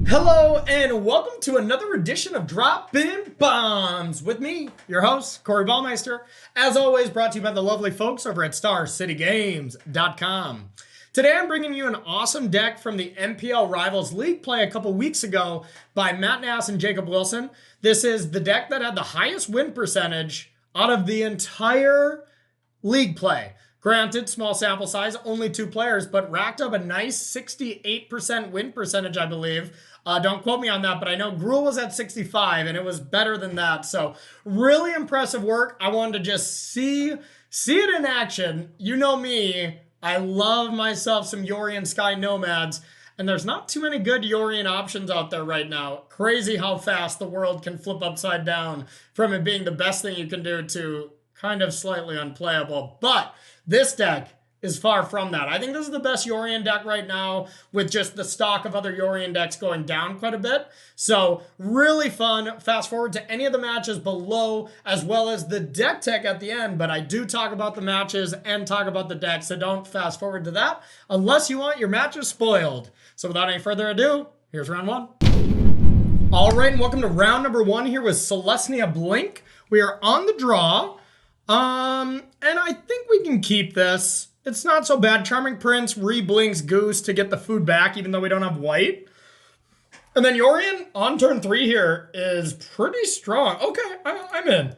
Hello and welcome to another edition of Droppin Baums with me, your host, Corey Ballmeister. As always, brought to you by the lovely folks over at StarCityGames.com. Today I'm bringing you an awesome deck from the MPL Rivals League play a couple weeks ago by Matt Nass and Jacob Wilson. This is the deck that had the highest win percentage out of the entire league play. Granted, small sample size, only 2 players, but racked up a nice 68% win percentage, I believe. Don't quote me on that, but I know Gruul was at 65, and it was better than that. So really impressive work. I wanted to just see it in action. You know me, I love myself some Yorion Sky Nomads, and there's not too many good Yorion options out there right now. Crazy how fast the world can flip upside down from it being the best thing you can do to kind of slightly unplayable. But this deck is far from that. I think this is the best Yorion deck right now, with just the stock of other Yorion decks going down quite a bit. So really fun. Fast forward to any of the matches below, as well as the deck tech at the end. But I do talk about the matches and talk about the decks, so don't fast forward to that unless you want your matches spoiled. So without any further ado, here's round 1. All right, and welcome to round number 1 here with Selesnya Blink. We are on the draw. And I think we can keep this. It's not so bad. Charming Prince re-blinks Goose to get the food back, even though we don't have white. And then Yorion on turn 3 here is pretty strong. Okay, I'm in.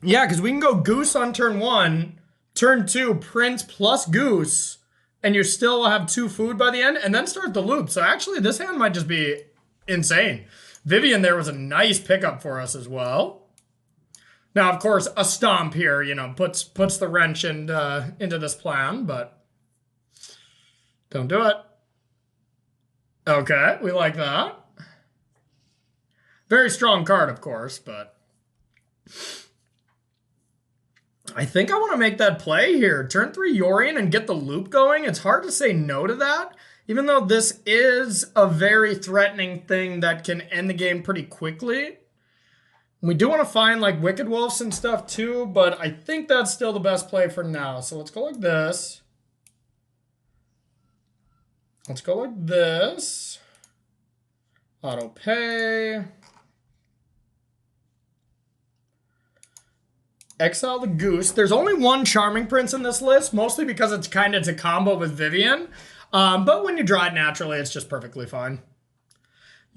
Yeah, because we can go Goose on turn 1, turn 2, Prince plus Goose, and you still have 2 food by the end, and then start the loop. So actually, this hand might just be insane. Vivian there was a nice pickup for us as well. Now, of course, a stomp here, you know, puts the wrench into this plan, but don't do it. Okay, we like that. Very strong card, of course, but I think I want to make that play here. Turn 3 Yorion and get the loop going. It's hard to say no to that, even though this is a very threatening thing that can end the game pretty quickly. We do want to find like Wicked Wolves and stuff too, but I think that's still the best play for now. So let's go like this. Let's go like this. Auto pay. Exile the Goose. There's only 1 Charming Prince in this list, mostly because it's a combo with Vivian. But when you draw it naturally, it's just perfectly fine.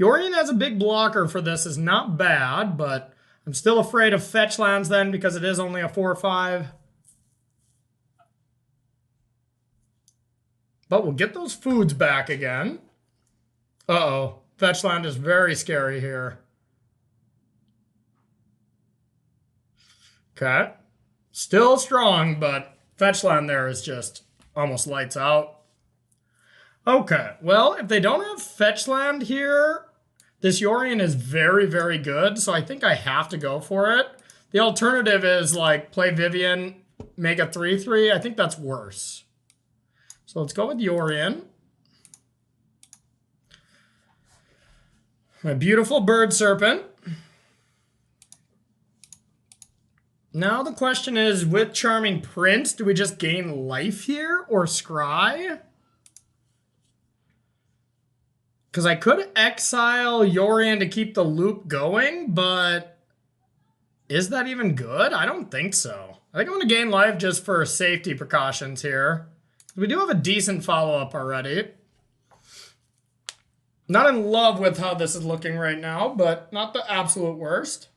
Yorion as a big blocker for this is not bad, but I'm still afraid of fetch lands then because it is only a 4/5. But we'll get those foods back again. Uh-oh. Fetch land is very scary here. Okay. Still strong, but fetch land there is just almost lights out. Okay, well, if they don't have fetch land here, this Yorion is very, very good, so I think I have to go for it. The alternative is, like, play Vivian, make a 3/3. I think that's worse. So let's go with Yorion. My beautiful bird serpent. Now the question is, with Charming Prince, do we just gain life here or scry? Because I could exile Yorion to keep the loop going, but is that even good? I don't think so. I think I'm going to gain life just for safety precautions here. We do have a decent follow-up already. Not in love with how this is looking right now, but not the absolute worst.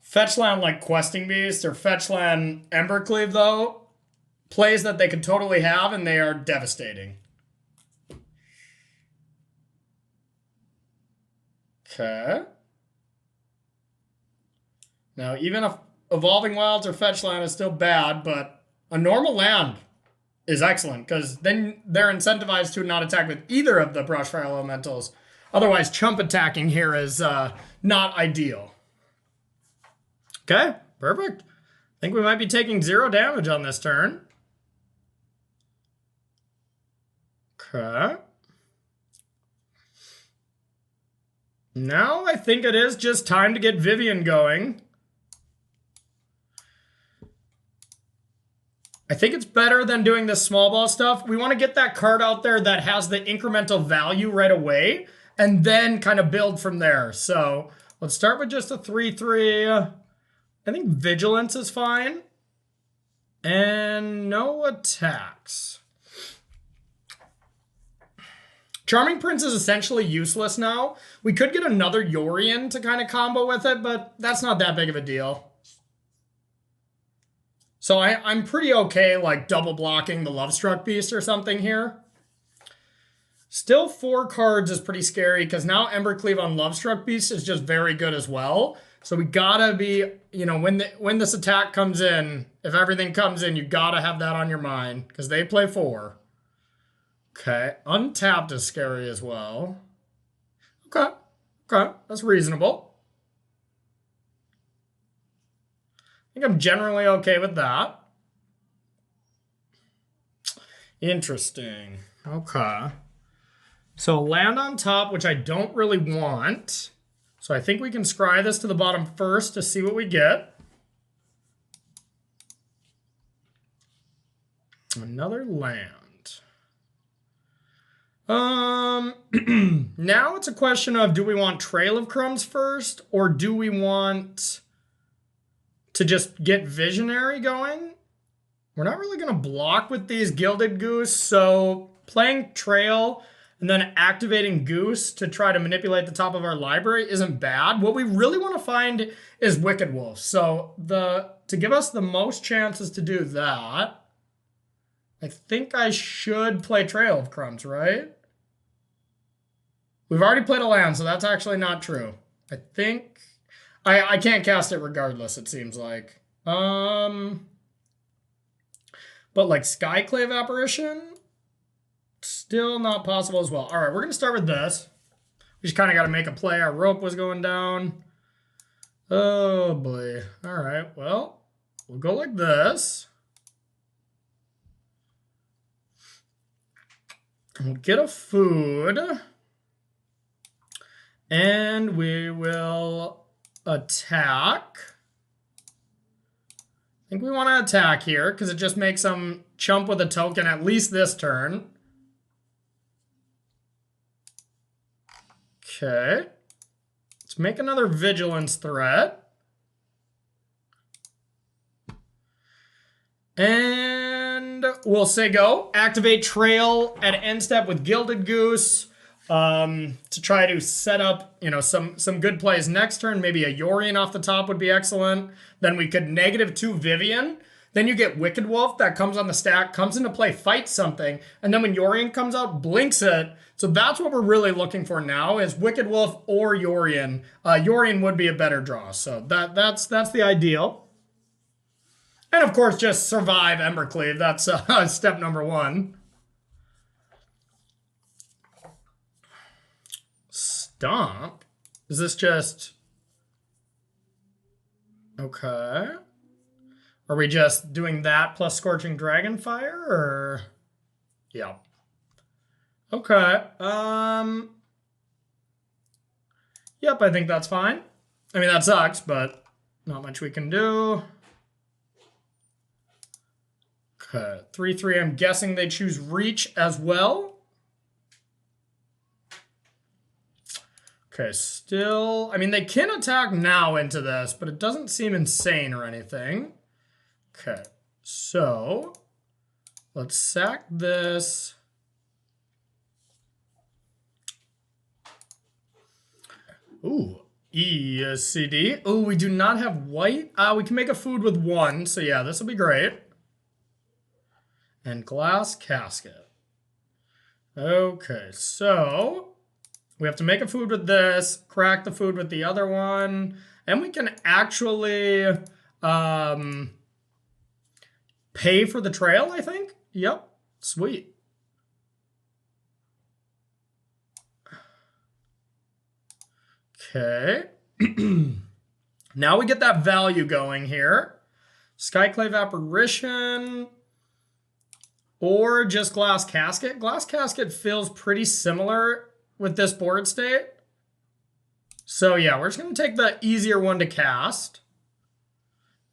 Fetchland like Questing Beast or Fetchland Embercleave, though, plays that they could totally have, and they are devastating. Okay. Now, even if Evolving Wilds or Fetch Land is still bad, but a normal land is excellent, because then they're incentivized to not attack with either of the Brushfire Elementals. Otherwise, chump attacking here is not ideal. Okay, perfect. I think we might be taking 0 damage on this turn. Okay. Now I think it is just time to get Vivian going. I think it's better than doing this small ball stuff. We want to get that card out there that has the incremental value right away and then kind of build from there. So let's start with just a 3/3. I think Vigilance is fine. And no attacks. Charming Prince is essentially useless now. We could get another Yorion to kind of combo with it, but that's not that big of a deal. So I'm pretty okay like double blocking the Lovestruck Beast or something here. Still 4 cards is pretty scary because now Embercleave on Lovestruck Beast is just very good as well. So we gotta be, you know, when this attack comes in, if everything comes in, you gotta have that on your mind because they play 4. Okay, Untapped is scary as well. Okay, that's reasonable. I think I'm generally okay with that. Interesting. Okay. So land on top, which I don't really want. So I think we can scry this to the bottom first to see what we get. Another land. Now it's a question of, do we want Trail of Crumbs first, or do we want to just get Visionary going? We're not really going to block with these Gilded Goose, so playing Trail and then activating Goose to try to manipulate the top of our library isn't bad. What we really want to find is Wicked Wolf. So to give us the most chances to do that, I think I should play Trail of Crumbs, right? We've already played a land, so that's actually not true. I think I can't cast it regardless, it seems like. But like Skyclave Apparition, still not possible as well. All right, we're going to start with this. We just kind of got to make a play. Our rope was going down. Oh, boy. All right, well, we'll go like this. We'll get a food. And we will attack. I think we want to attack here because it just makes them chump with a token at least this turn. Okay. Let's make another Vigilance threat. And we'll say go. Activate Trail at end step with Gilded Goose. To try to set up, you know, some good plays next turn. Maybe a Yorion off the top would be excellent. Then we could -2 Vivian. Then you get Wicked Wolf that comes on the stack, comes into play, fights something, and then when Yorion comes out, blinks it. So that's what we're really looking for now is Wicked Wolf or Yorion. Yorion would be a better draw. So that's the ideal. And of course, just survive Embercleave. That's step number 1. Stomp? Is this just... Okay. Are we just doing that plus Scorching Dragonfire, or... Yeah. Okay. Yep, I think that's fine. I mean, that sucks, but not much we can do. Okay. 3/3, I'm guessing they choose Reach as well. Okay, still, I mean, they can attack now into this, but it doesn't seem insane or anything. Okay, so let's sack this. Ooh, ECD. Oh, we do not have white. We can make a food with 1, so yeah, this will be great. And Glass Casket. Okay, so... we have to make a food with this, crack the food with the other one, and we can actually pay for the trail, I think. Yep, sweet. Okay. Now we get that value going here. Skyclave Apparition or just Glass Casket. Glass Casket feels pretty similar with this board state. So yeah, we're just going to take the easier one to cast.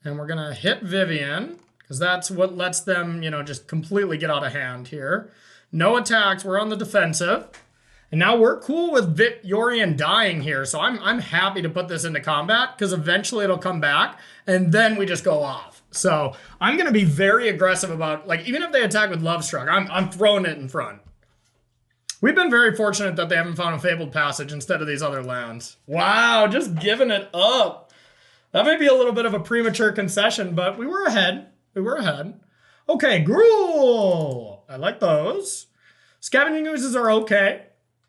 And we're going to hit Vivian, because that's what lets them, you know, just completely get out of hand here. No attacks. We're on the defensive. And now we're cool with Yorion dying here, so I'm happy to put this into combat because eventually it'll come back, and then we just go off. So I'm going to be very aggressive about, like, even if they attack with Love Struck, I'm throwing it in front. We've been very fortunate that they haven't found a Fabled Passage instead of these other lands. Wow, just giving it up. That may be a little bit of a premature concession, but we were ahead. We were ahead. Okay, Gruul. I like those. Scavenging Oozes are okay.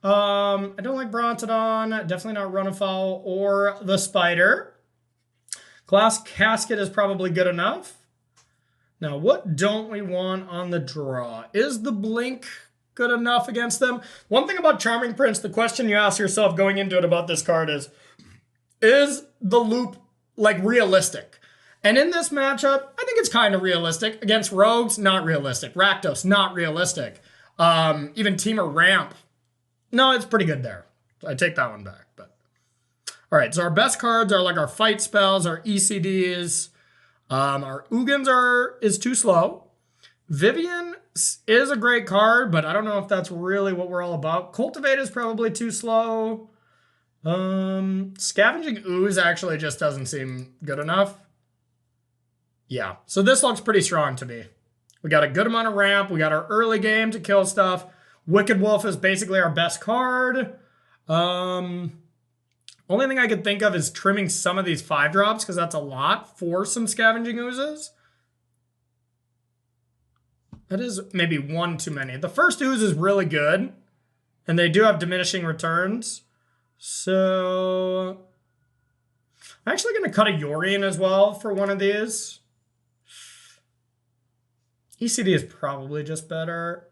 I don't like Brontodon, definitely not Runafowl or the Spider. Glass Casket is probably good enough. Now, what don't we want on the draw? Is the Blink good enough against them? One thing about Charming Prince, the question you ask yourself going into it about this card is the loop, like, realistic? And in this matchup, I think it's kind of realistic. Against Rogues, not realistic. Rakdos, not realistic. Even Temur Ramp, no, it's pretty good there. I take that one back. But all right, so our best cards are like our fight spells, our ECDs. Our Ugins is too slow. Vivian is a great card, but I don't know if that's really what we're all about. Cultivate is probably too slow. Scavenging Ooze actually just doesn't seem good enough. Yeah, so this looks pretty strong to me. We got a good amount of ramp. We got our early game to kill stuff. Wicked Wolf is basically our best card. Only thing I could think of is trimming some of these 5-drops because that's a lot for some Scavenging Oozes. That is maybe one too many. The first Ooze is really good, and they do have diminishing returns. So I'm actually going to cut a Yorion as well for one of these. ECD is probably just better.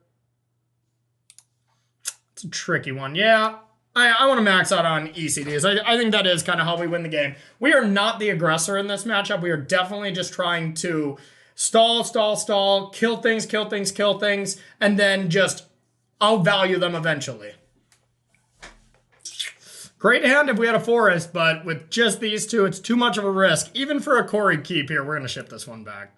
It's a tricky one. Yeah, I want to max out on ECDs. I think that is kind of how we win the game. We are not the aggressor in this matchup. We are definitely just trying to stall, kill things, and then just outvalue them eventually. Great hand if we had a forest, but with just these two, it's too much of a risk. Even for a Corey keep here, we're going to ship this one back.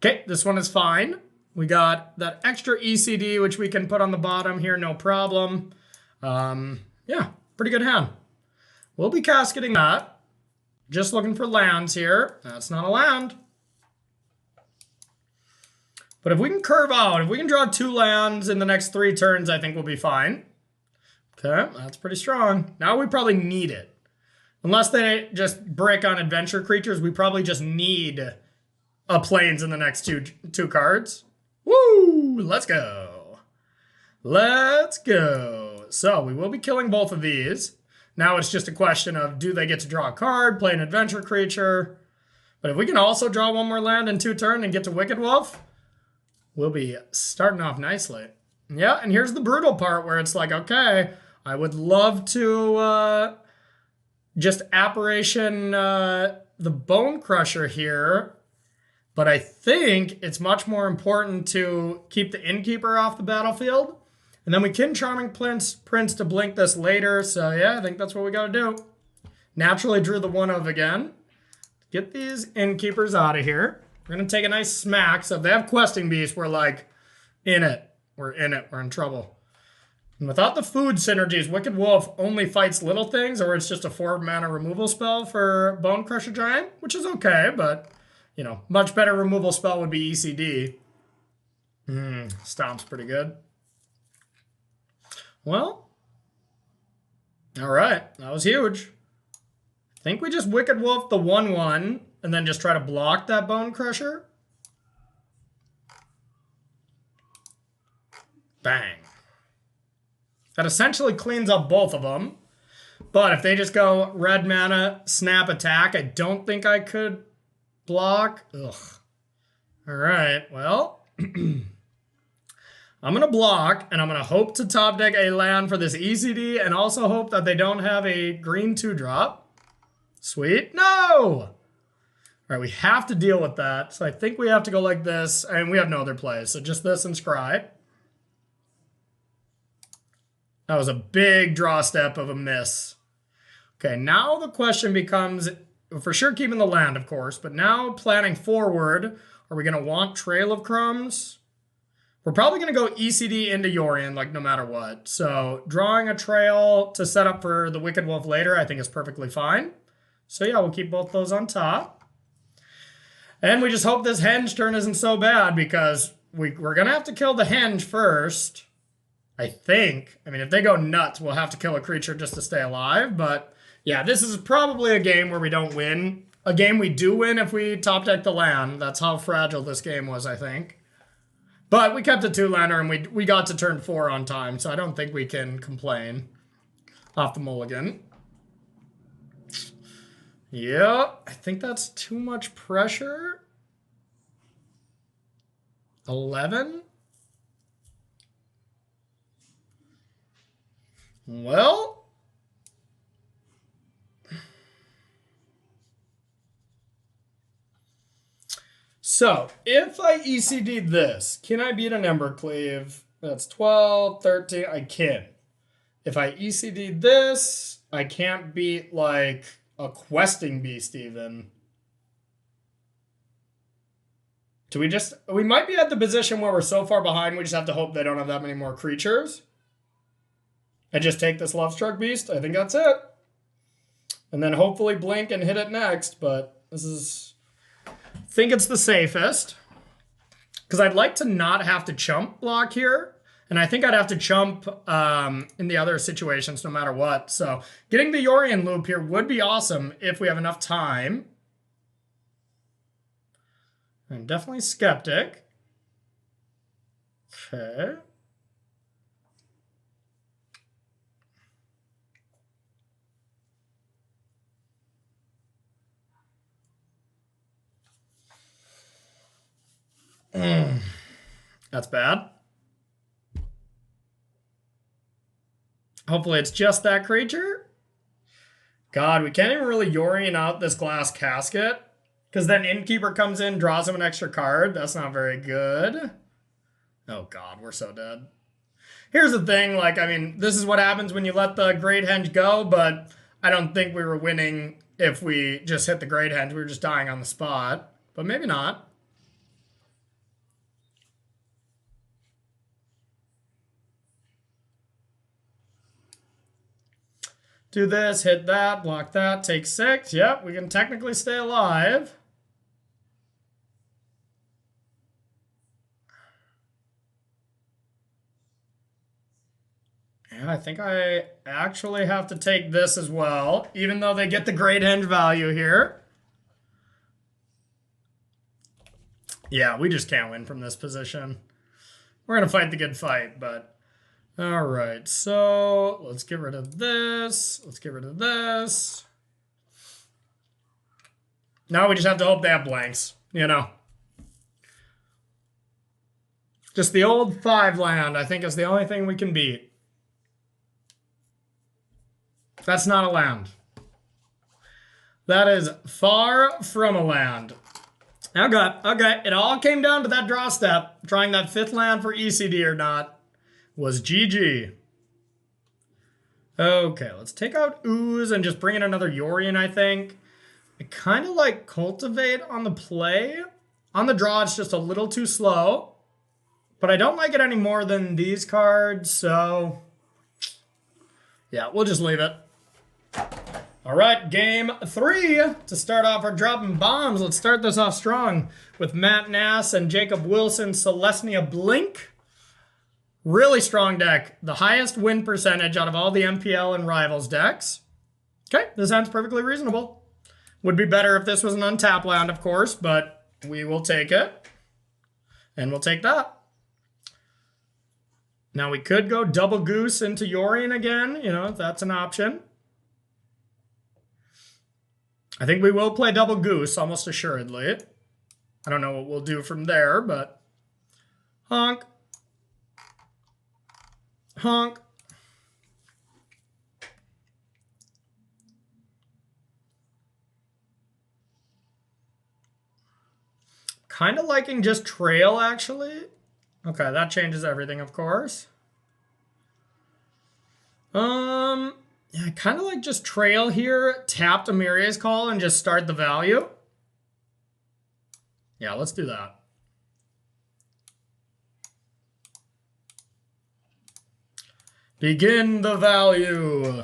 Okay, this one is fine. We got that extra ECD, which we can put on the bottom here, no problem. Yeah, pretty good hand. We'll be casketing that. Just looking for lands here. That's not a land. But if we can curve out, if we can draw 2 lands in the next 3 turns, I think we'll be fine. Okay, that's pretty strong. Now we probably need it. Unless they just brick on adventure creatures, we probably just need a plains in the next two cards. Woo! Let's go. Let's go. So we will be killing both of these. Now it's just a question of, do they get to draw a card, play an adventure creature? But if we can also draw 1 more land in 2 turns and get to Wicked Wolf, we'll be starting off nicely. Yeah, and here's the brutal part where it's like, okay, I would love to just Apparition the Bone Crusher here, but I think it's much more important to keep the Innkeeper off the battlefield. And then we can Charming Prince to blink this later. So yeah, I think that's what we got to do. Naturally drew the 1 of again. Get these Innkeepers out of here. We're going to take a nice smack. So if they have Questing Beast, we're like, in it. We're in it. We're in trouble. And without the food synergies, Wicked Wolf only fights little things, or it's just a 4-mana removal spell for Bone Crusher Giant, which is okay, but, you know, much better removal spell would be ECD. Stomp's pretty good. Well, all right. That was huge. I think we just Wicked Wolf the 1/1 and then just try to block that Bone Crusher. Bang. That essentially cleans up both of them. But if they just go red mana, snap attack, I don't think I could block. Ugh. All right, well, I'm going to block, and I'm going to hope to top deck a land for this ECD, and also hope that they don't have a green 2-drop. Sweet. No! All right, we have to deal with that. So I think we have to go like this, and we have no other plays. So just this and scry. That was a big draw step of a miss. Okay, now the question becomes, for sure keeping the land, of course, but now planning forward. Are we going to want Trail of Crumbs? We're probably going to go ECD into Yorion, like, no matter what. So drawing a trail to set up for the Wicked Wolf later, I think is perfectly fine. So yeah, we'll keep both those on top. And we just hope this Henge turn isn't so bad, because we're going to have to kill the Henge first, I think. I mean, if they go nuts, we'll have to kill a creature just to stay alive. But yeah, this is probably a game where we don't win. A game we do win if we top deck the land. That's how fragile this game was, I think. But we kept a 2-lander and we got to turn 4 on time, so I don't think we can complain off the mulligan. Yeah, I think that's too much pressure. 11? Well... So, if I ECD this, can I beat an Embercleave? That's 12, 13, I can. If I ECD this, I can't beat, like, a Questing Beast even. Do we just... We might be at the position where we're so far behind, we just have to hope they don't have that many more creatures. I just take this Lovestruck Beast. I think that's it. And then hopefully blink and hit it next, but this is... I think it's the safest. Because I'd like to not have to chump block here. And I think I'd have to chump in the other situations no matter what. So getting the Yorion loop here would be awesome if we have enough time. I'm definitely skeptic. Okay. That's bad. Hopefully it's just that creature. God, we can't even really Yorion out this glass casket. Because then Innkeeper comes in, draws him an extra card. That's not very good. Oh God, we're so dead. Here's the thing, like, I mean, this is what happens when you let the Great Henge go, but I don't think we were winning if we just hit the Great Henge. We were just dying on the spot. But maybe not. Do this, hit that, block that, take 6. Yep, we can technically stay alive. Yeah, I think I actually have to take this as well, even though they get the Great Henge value here. Yeah, we just can't win from this position. We're going to fight the good fight, but... All right, so let's get rid of this. Let's get rid of this. Now we just have to hope they have blanks, you know. Just the old 5-land, I think, is the only thing we can beat. That's not a land. That is far from a land. Okay. It all came down to that draw step. Trying that 5th land for ECD or not was GG. Okay, let's take out Ooze and just bring in another Yorion, I think. I kind of like Cultivate on the play. On the draw, it's just a little too slow. But I don't like it any more than these cards, so... yeah, we'll just leave it. All right, game 3 to start off our Droppin Bombs. Let's start this off strong with Matt Nass and Jacob Wilson Selesnya Blink. Really strong deck. The highest win percentage out of all the MPL and Rivals decks. Okay, this sounds perfectly reasonable. Would be better if this was an untap land, of course, but we will take it. And we'll take that. Now we could go double goose into Yorion again, you know, if that's an option. I think we will play double goose, almost assuredly. I don't know what we'll do from there, but... honk. Honk. Kind of liking just trail, actually. Okay, that changes everything, of course. Yeah, I kind of like just trail here, tap Dimir's Call, and just start the value. Yeah, let's do that. Begin the value.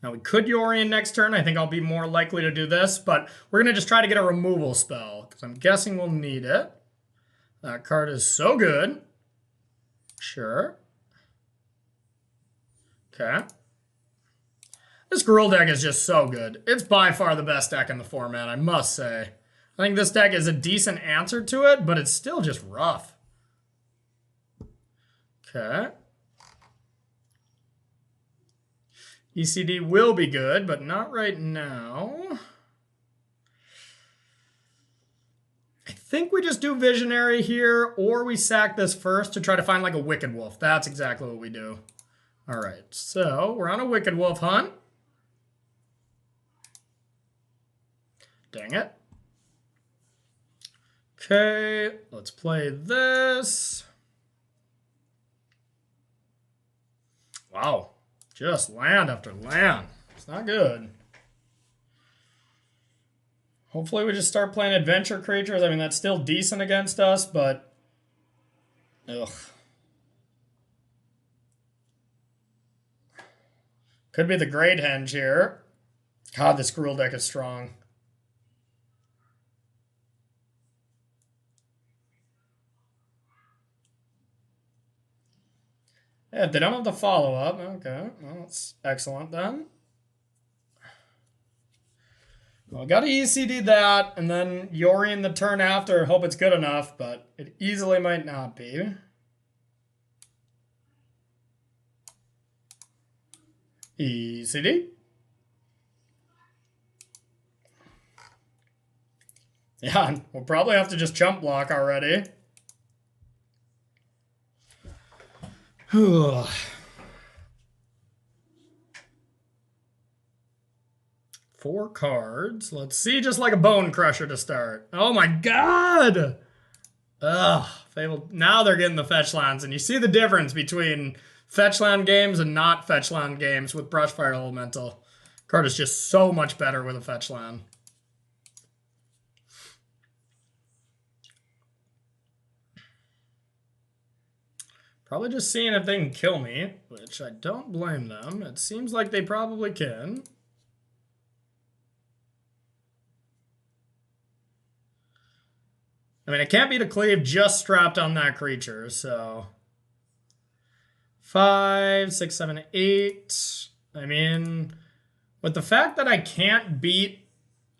Now we could Yorion next turn. I think I'll be more likely to do this, but we're going to just try to get a removal spell, because I'm guessing we'll need it. That card is so good. Sure. Okay. This Gruul deck is just so good. It's by far the best deck in the format, I must say. I think this deck is a decent answer to it, but it's still just rough. Okay. ECD will be good, but not right now. I think we just do Visionary here, or we sack this first to try to find like a Wicked Wolf. That's exactly what we do. All right, so we're on a Wicked Wolf hunt. Dang it. Okay, let's play this. Wow, just land after land. It's not good. Hopefully we just start playing adventure creatures. I mean, that's still decent against us, but... ugh. Could be the Great Henge here. God, this Gruul deck is strong. Yeah, they don't have the follow-up. Okay, well, that's excellent then. Well, got to ECD that, and then Yorion the turn after. Hope it's good enough, but it easily might not be. ECD. Yeah, we'll probably have to just chump block already. 4 cards. Let's see, just like a Bone Crusher to start. Oh my god! Ugh. Now they're getting the fetch lands, and you see the difference between fetch land games and not fetch land games with Brushfire Elemental. Card is just so much better with a fetch land. Probably just seeing if they can kill me, which I don't blame them. It seems like they probably can. I mean, it can't be to cleave just strapped on that creature, so... 5, 6, 7, 8. I mean, with the fact that I can't beat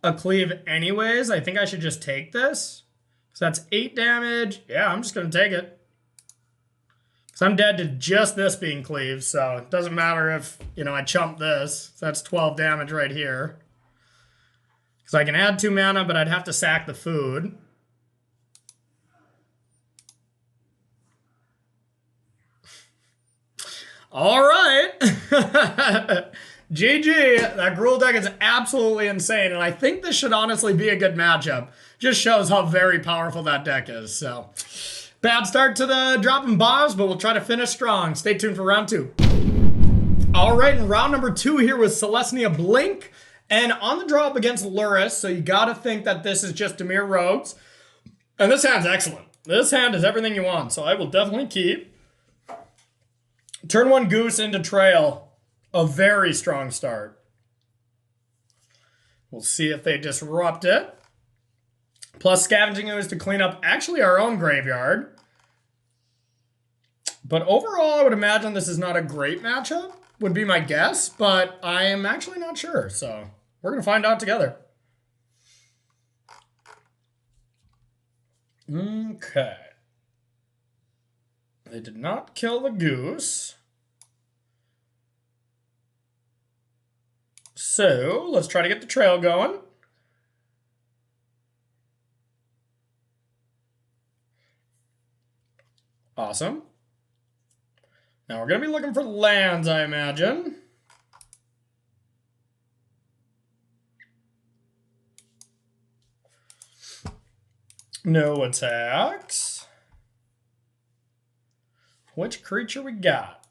a cleave anyways, I think I should just take this. So that's 8 damage. Yeah, I'm just going to take it. Because I'm dead to just this being cleaved, so it doesn't matter if, you know, I chump this. So that's 12 damage right here. Because I can add 2 mana, but I'd have to sack the food. All right. GG. That Gruul deck is absolutely insane, and I think this should honestly be a good matchup. Just shows how very powerful that deck is, so... bad start to the Droppin Baums, but we'll try to finish strong. Stay tuned for round 2. All right, in round number 2 here was Selesnya Blink, and on the draw up against Luris, so you gotta think that this is just Dimir Rogues. And this hand's excellent. This hand is everything you want, so I will definitely keep. Turn 1 Goose into Trail. A very strong start. We'll see if they disrupt it. Plus Scavenging Ooze to clean up actually our own graveyard. But overall, I would imagine this is not a great matchup, would be my guess, but I am actually not sure, so we're going to find out together. Okay. They did not kill the goose. So, let's try to get the trail going. Awesome. Now we're going to be looking for lands, I imagine. No attacks. Which creature we got?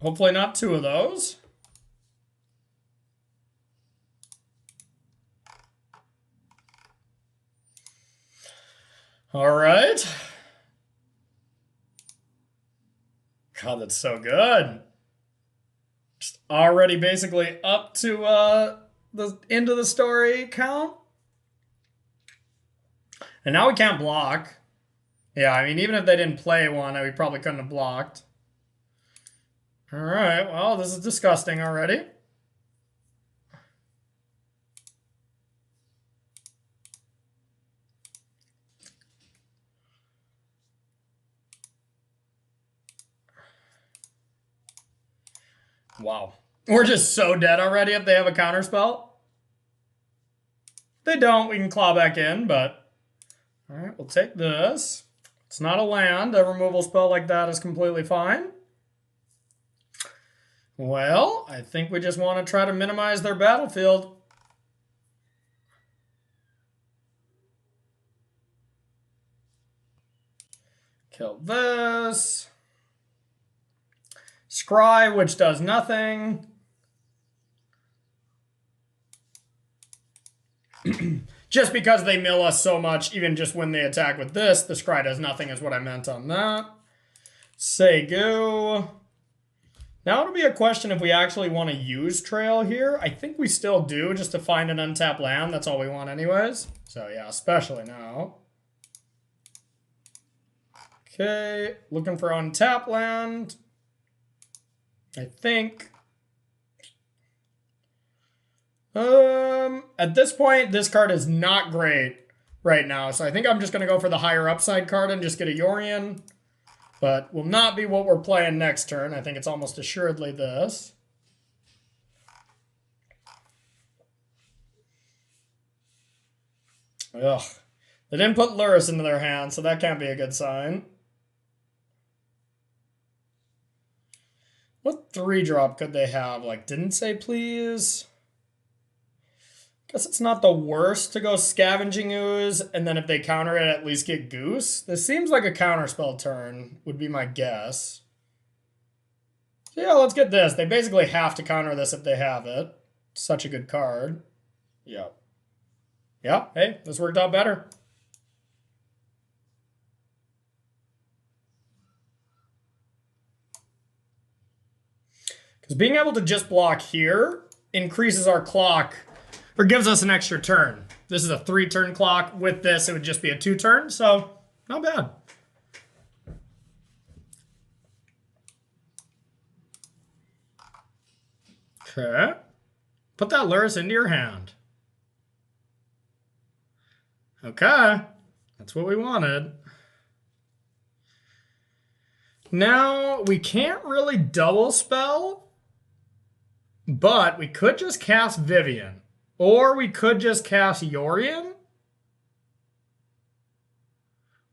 Hopefully not two of those. All right. God, that's so good. Just already basically up to the end of the story count. And now we can't block. Yeah, I mean, even if they didn't play one, we probably couldn't have blocked. All right, well, this is disgusting already. Wow. We're just so dead already if they have a counterspell. If they don't, we can claw back in, but... All right, we'll take this. It's not a land. A removal spell like that is completely fine. Well, I think we just want to try to minimize their battlefield. Kill this. Scry, which does nothing. Just because they mill us so much, even just when they attack with this, the Scry does nothing is what I meant on that. Say go. Now it'll be a question if we actually want to use Trail here. I think we still do, just to find an untapped land. That's all we want anyways. So yeah, especially now. Okay, looking for untapped land. I think. At this point, this card is not great right now. So I think I'm just going to go for the higher upside card and just get a Yorion. But will not be what we're playing next turn. I think it's almost assuredly this. Ugh. They didn't put Luris into their hand, so that can't be a good sign. What 3-drop could they have? Like, didn't say please? Guess it's not the worst to go Scavenging Ooze, and then if they counter it, at least get Goose. This seems like a counterspell turn, would be my guess. So yeah, let's get this. They basically have to counter this if they have it. Such a good card. Yep. Yeah, hey, this worked out better. Because being able to just block here increases our clock, or gives us an extra turn. This is a 3-turn clock. With this, it would just be a 2-turn, so not bad. Okay. Put that Luris into your hand. Okay. That's what we wanted. Now, we can't really double spell, but we could just cast Vivian. Or we could just cast Yorion.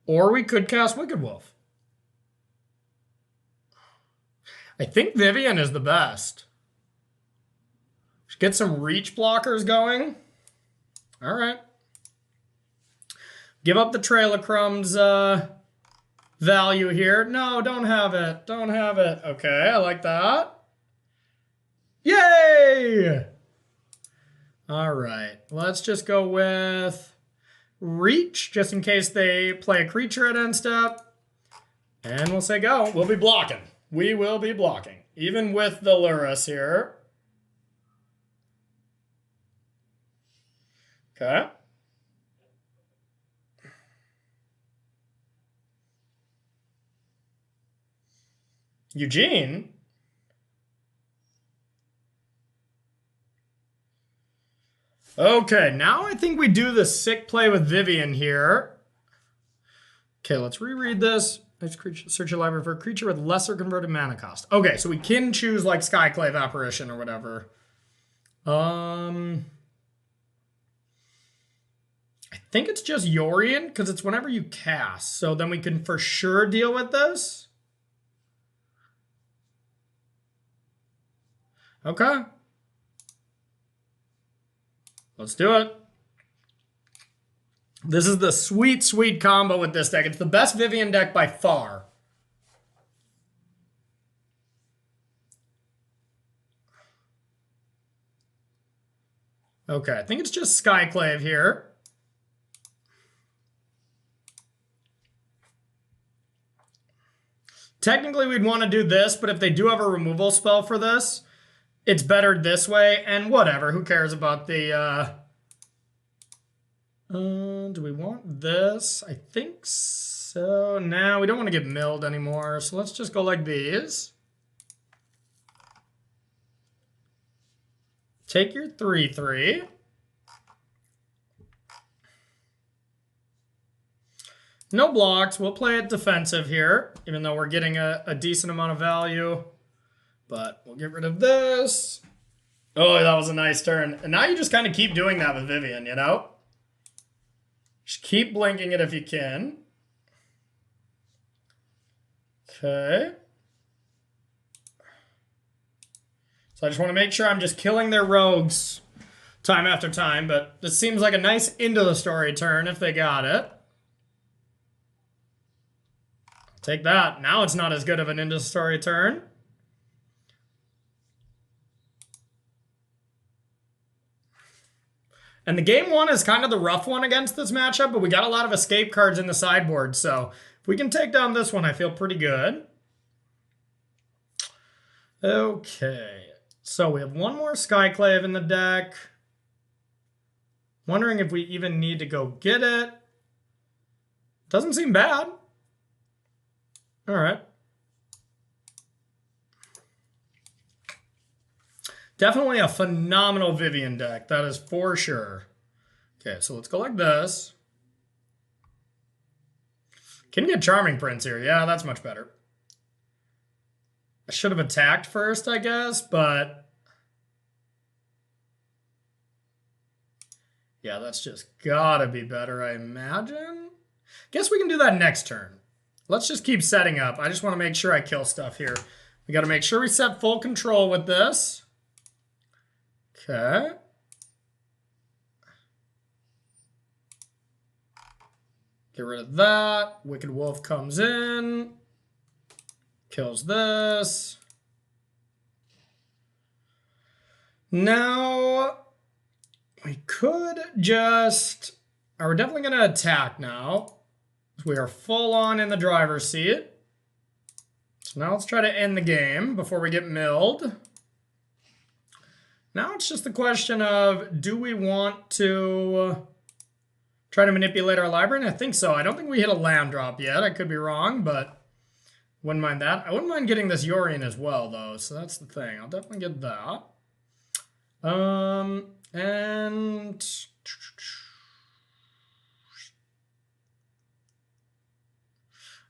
Or we could cast Wicked Wolf. I think Vivian is the best. Should get some reach blockers going. All right. Give up the Trail of Crumbs value here. No, don't have it. Don't have it. Okay, I like that. Yay! All right, let's just go with Reach, just in case they play a creature at end step. And we'll say go. We'll be blocking. We will be blocking, even with the Luris here. Okay. Eugene? Okay, now I think we do the sick play with Vivian here. Okay, let's reread this. Search your library for a creature with lesser converted mana cost. Okay, so we can choose like Skyclave Apparition or whatever. I think it's just Yorion, because it's whenever you cast. So then we can for sure deal with this. Okay. Let's do it. This is the sweet, sweet combo with this deck. It's the best Vivian deck by far. Okay, I think it's just Skyclave here. Technically, we'd want to do this, but if they do have a removal spell for this, it's better this way, and whatever. Who cares about the... do we want this? I think so. Nah, we don't want to get milled anymore, so let's just go like these. Take your 3/3. No blocks. We'll play it defensive here, even though we're getting a decent amount of value. But we'll get rid of this. Oh, that was a nice turn. And now you just kind of keep doing that with Vivian, you know? Just keep blinking it if you can. Okay. So I just want to make sure I'm just killing their rogues time after time. But this seems like a nice into the story turn if they got it. Take that. Now it's not as good of an into the story turn. And the game one is kind of the rough one against this matchup, but we got a lot of escape cards in the sideboard. So if we can take down this one, I feel pretty good. Okay. So we have one more Skyclave in the deck. Wondering if we even need to go get it. Doesn't seem bad. All right. Definitely a phenomenal Vivian deck. That is for sure. Okay, so let's go like this. Can get Charming Prince here. Yeah, that's much better. I should have attacked first, I guess, but... yeah, that's just gotta be better, I imagine. Guess we can do that next turn. Let's just keep setting up. I just want to make sure I kill stuff here. We got to make sure we set full control with this. Okay. Get rid of that. Wicked Wolf comes in. Kills this. Now, we could just... we're definitely going to attack now. We are full on in the driver's seat. So now let's try to end the game before we get milled. Now it's just the question of, do we want to try to manipulate our library? And I think so. I don't think we hit a land drop yet. I could be wrong, but wouldn't mind that. I wouldn't mind getting this Yorion as well, though. So that's the thing. I'll definitely get that. And...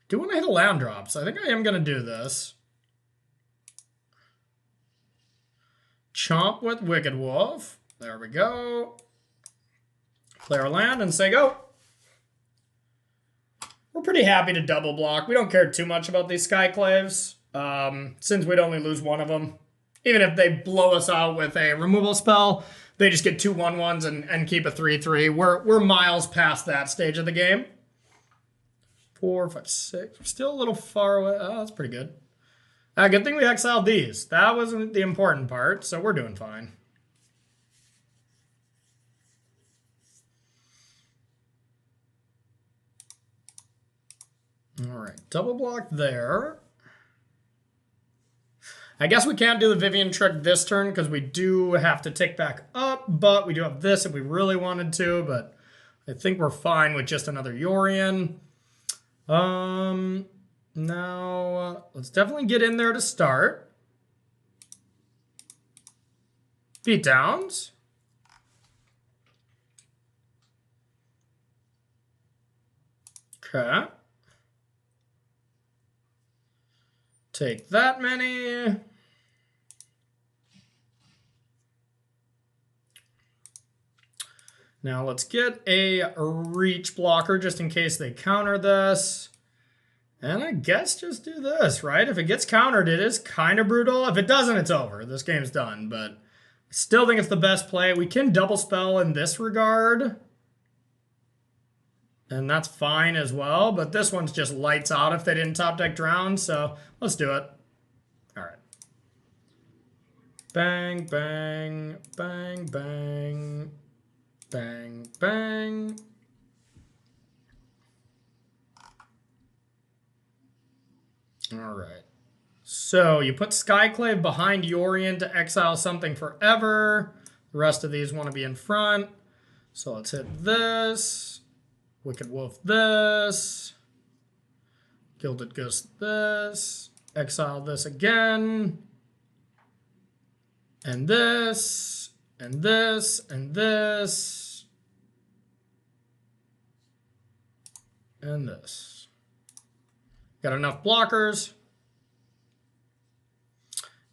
do want to hit a land drop, so I think I am going to do this. Chomp with Wicked Wolf. There we go. Play our land and say go. We're pretty happy to double block. We don't care too much about these Skyclaves, since we'd only lose one of them. Even if they blow us out with a removal spell, they just get 2 1/1s and keep a 3/3. We're miles past that stage of the game. 4, 5, 6. We're still a little far away. Oh, that's pretty good. Good thing we exiled these. That wasn't the important part, so we're doing fine. All right, double block there. I guess we can't do the Vivian trick this turn because we do have to tick back up, but we do have this if we really wanted to, but I think we're fine with just another Yorion. Now, let's definitely get in there to start. Beatdowns. Okay. Take that many. Now let's get a reach blocker just in case they counter this. And I guess just do this, right? If it gets countered, it is kind of brutal. If it doesn't, it's over. This game's done, but I still think it's the best play. We can double spell in this regard. And that's fine as well, but this one's just lights out if they didn't top deck drown, so let's do it. All right. Bang, bang, bang, bang, bang, bang. All right. So you put Skyclave behind Yorion to exile something forever. The rest of these want to be in front. So let's hit this. Wicked Wolf this. Gilded Ghost this. Exile this again. And this. And this. And this. And this. Got enough blockers.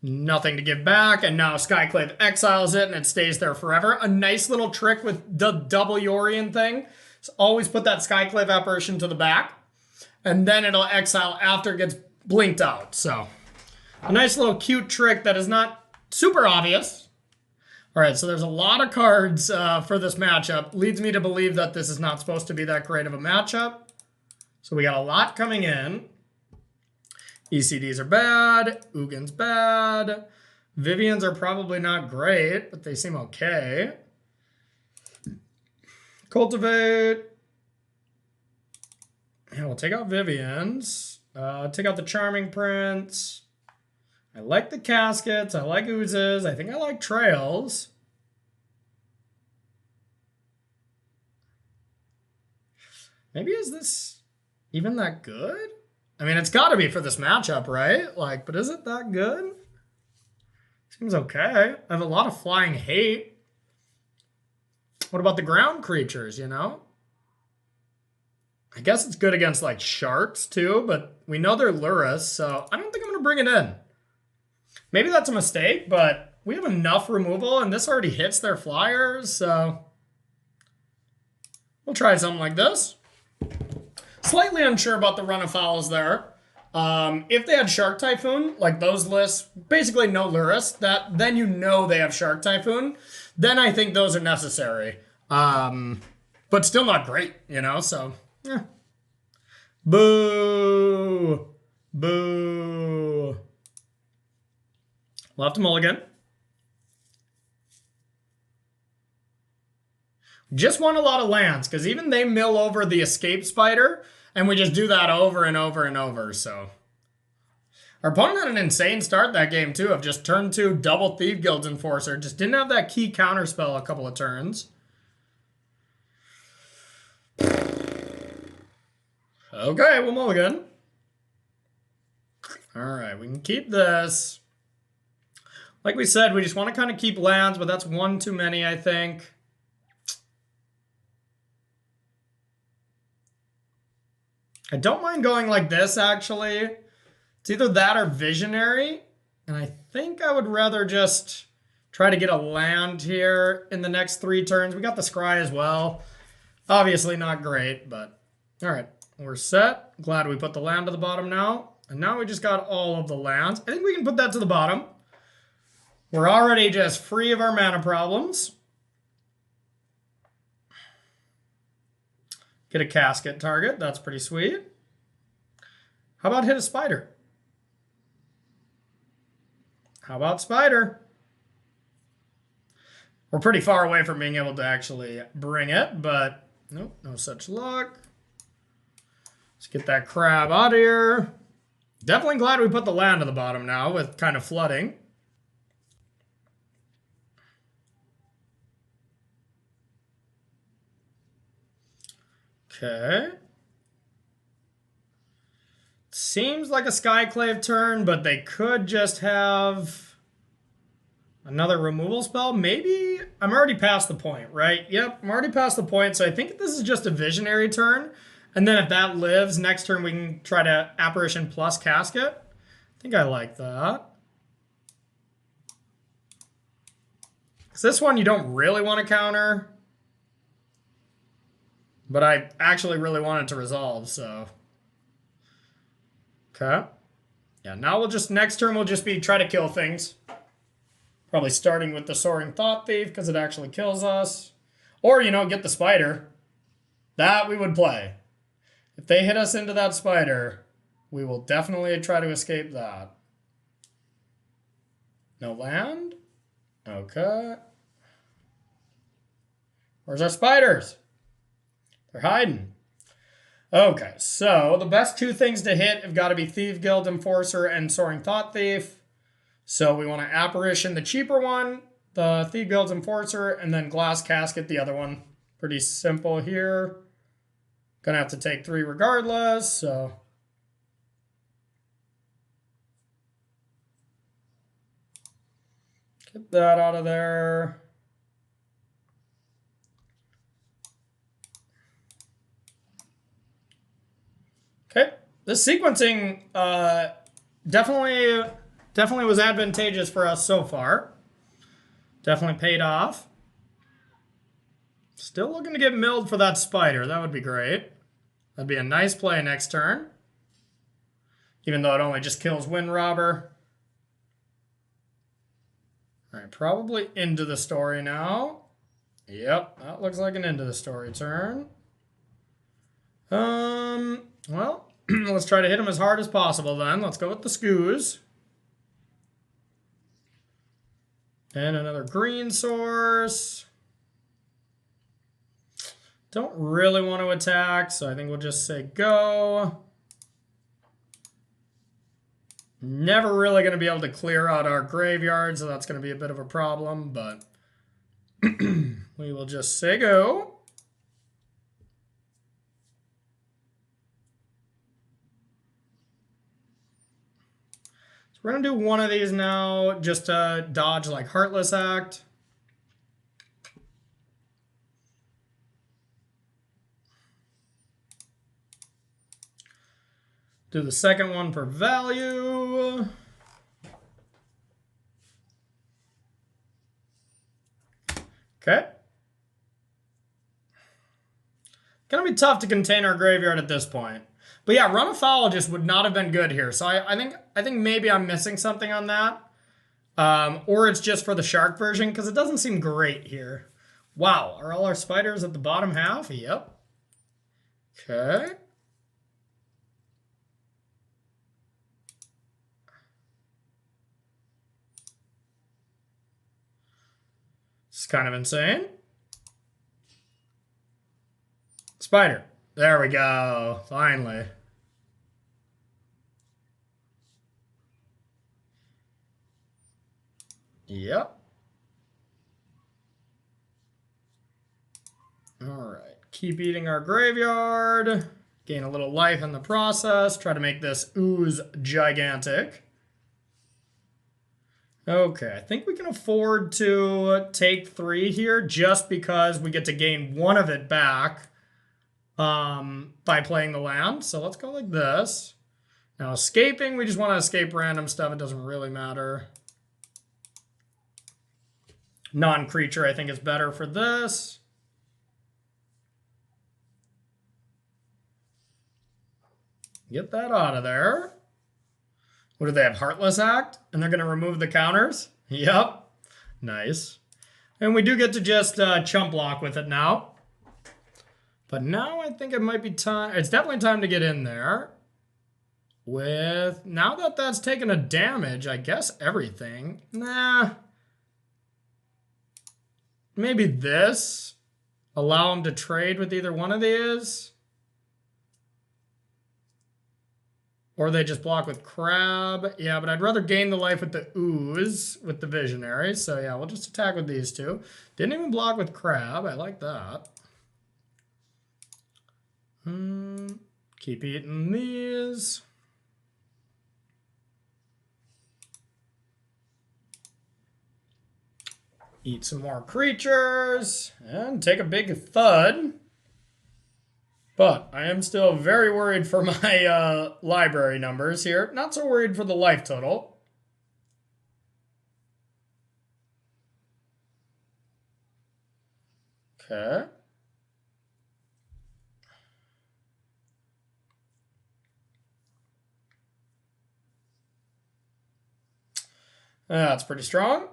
Nothing to give back, and now Skyclave exiles it, and it stays there forever. A nice little trick with the double Yorion thing. So always put that Skyclave apparition to the back, and then it'll exile after it gets blinked out. So a nice little cute trick that is not super obvious. All right, so there's a lot of cards for this matchup. Leads me to believe that this is not supposed to be that great of a matchup. So we got a lot coming in. ECDs are bad. Ugin's bad. Vivians are probably not great, but they seem okay. Cultivate. Yeah, we'll take out Vivians. Take out the Charming Prince. I like the Caskets. I like Oozes. I think I like Trails. Maybe is this even that good? I mean, it's got to be for this matchup, right? Like, but is it that good? Seems okay. I have a lot of flying hate. What about the ground creatures, you know? I guess it's good against, like, sharks, too, but we know they're Luris, so I don't think I'm going to bring it in. Maybe that's a mistake, but we have enough removal, and this already hits their flyers, so we'll try something like this. Slightly unsure about the run of fouls there. If they had Shark Typhoon, like those lists, basically no Luris, then you know they have Shark Typhoon. Then I think those are necessary. But still not great, you know, so, yeah. Boo! Boo! Left mulligan. Just want a lot of lands, because even they mill over the Escape Spider, and we just do that over and over and over, so. Our opponent had an insane start that game, too, of just turn 2, double Thief Guild's Enforcer. Just didn't have that key counterspell a couple of turns. Okay, we'll mulligan. Alright, we can keep this. Like we said, we just want to kind of keep lands, but that's one too many, I think. I don't mind going like this, actually. It's either that or Visionary. And I think I would rather just try to get a land here in the next 3 turns. We got the Scry as well. Obviously not great, but all right. We're set. Glad we put the land to the bottom now. And now we just got all of the lands. I think we can put that to the bottom. We're already just free of our mana problems. Get a casket target. That's pretty sweet. How about hit a spider? How about spider? We're pretty far away from being able to actually bring it, but nope, no such luck. Let's get that crab out of here. Definitely glad we put the land to the bottom now with kind of flooding. Okay. Seems like a Skyclave turn, but they could just have another removal spell. Maybe? I'm already past the point, right? Yep, I'm already past the point, so I think this is just a Visionary turn. And then if that lives, next turn we can try to Apparition plus Casket. I think I like that. Because this one you don't really want to counter. But I actually really want it to resolve, so. Okay. Yeah, now we'll just, next turn we'll just be try to kill things. Probably starting with the Soaring Thought Thief because it actually kills us. Or, you know, get the spider. That we would play. If they hit us into that spider, we will definitely try to escape that. No land? Okay. Where's our spiders? They're hiding. Okay, so the best two things to hit have got to be Thief Guild Enforcer and Soaring Thought Thief. So we want to Apparition the cheaper one, the Thief Guild's Enforcer, and then Glass Casket the other one. Pretty simple here. Gonna have to take 3 regardless, so. Get that out of there. Okay, this sequencing definitely was advantageous for us so far. Definitely paid off. Still looking to get milled for that spider. That would be great. That'd be a nice play next turn. Even though it only just kills Wind Robber. All right, probably into the story now. Yep, that looks like an into the story turn. Well, let's try to hit him as hard as possible then. Let's go with the Scoos. And another green source. Don't really want to attack, so I think we'll just say go. Never really going to be able to clear out our graveyard, so that's going to be a bit of a problem, but we will just say go. We're going to do one of these now just to dodge like Heartless Act. Do the second one for value. Okay. Gonna be tough to contain our graveyard at this point. But yeah, Run Afoul just would not have been good here. So I think maybe I'm missing something on that. Or it's just for the Shark version, because it doesn't seem great here. Wow, are all our spiders at the bottom half? Yep. Okay. It's kind of insane. Spider. There we go. Finally. Yep. All right. Keep eating our graveyard. Gain a little life in the process. Try to make this ooze gigantic. Okay, I think we can afford to take 3 here just because we get to gain 1 of it back by playing the land. So let's go like this. Now escaping, we just want to escape random stuff. It doesn't really matter. Non-creature, I think, is better for this. Get that out of there. What do they have? Heartless Act? And they're going to remove the counters? Yep. Nice. And we do get to just chump block with it now. But now I think it might be time. It's definitely time to get in there. With, now that that's taken a damage, I guess everything. Nah. Maybe this. Allow them to trade with either one of these. Or they just block with Crab. Yeah, but I'd rather gain the life with the Ooze, with the Visionary. So yeah, we'll just attack with these two. Didn't even block with Crab. I like that. Keep eating these. Eat some more creatures. And take a big thud. But I am still very worried for my library numbers here. Not so worried for the life total. Okay. That's pretty strong.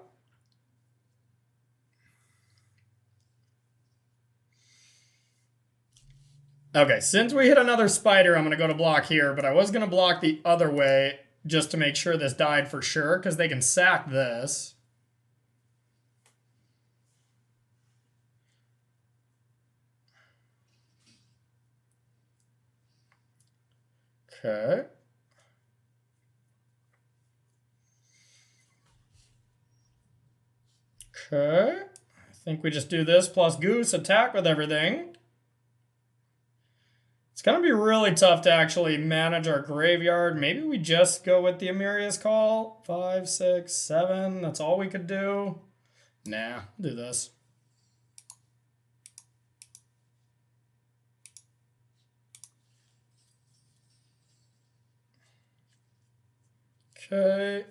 Okay, since we hit another spider, I'm going to go to block here, but I was going to block the other way just to make sure this died for sure, because they can sack this. Okay. Okay. I think we just do this plus Goose, attack with everything. It's going to be really tough to actually manage our graveyard. Maybe we just go with the Amiria's Call. 5, 6, 7. That's all we could do. Nah, do this. Okay.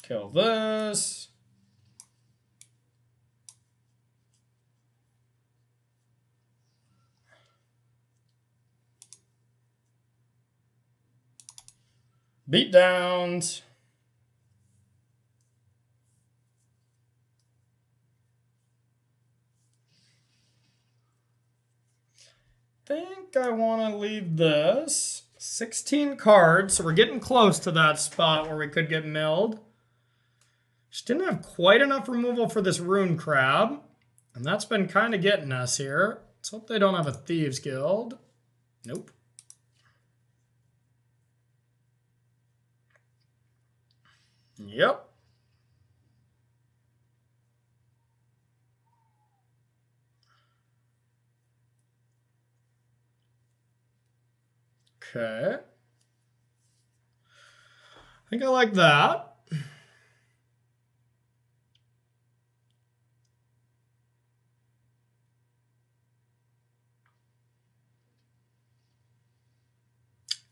Kill this. Beatdowns. Think I want to leave this. 16 cards, so we're getting close to that spot where we could get milled. Just didn't have quite enough removal for this Rune Crab, and that's been kind of getting us here. Let's hope they don't have a Thieves Guild. Nope. Yep. Okay. I think I like that.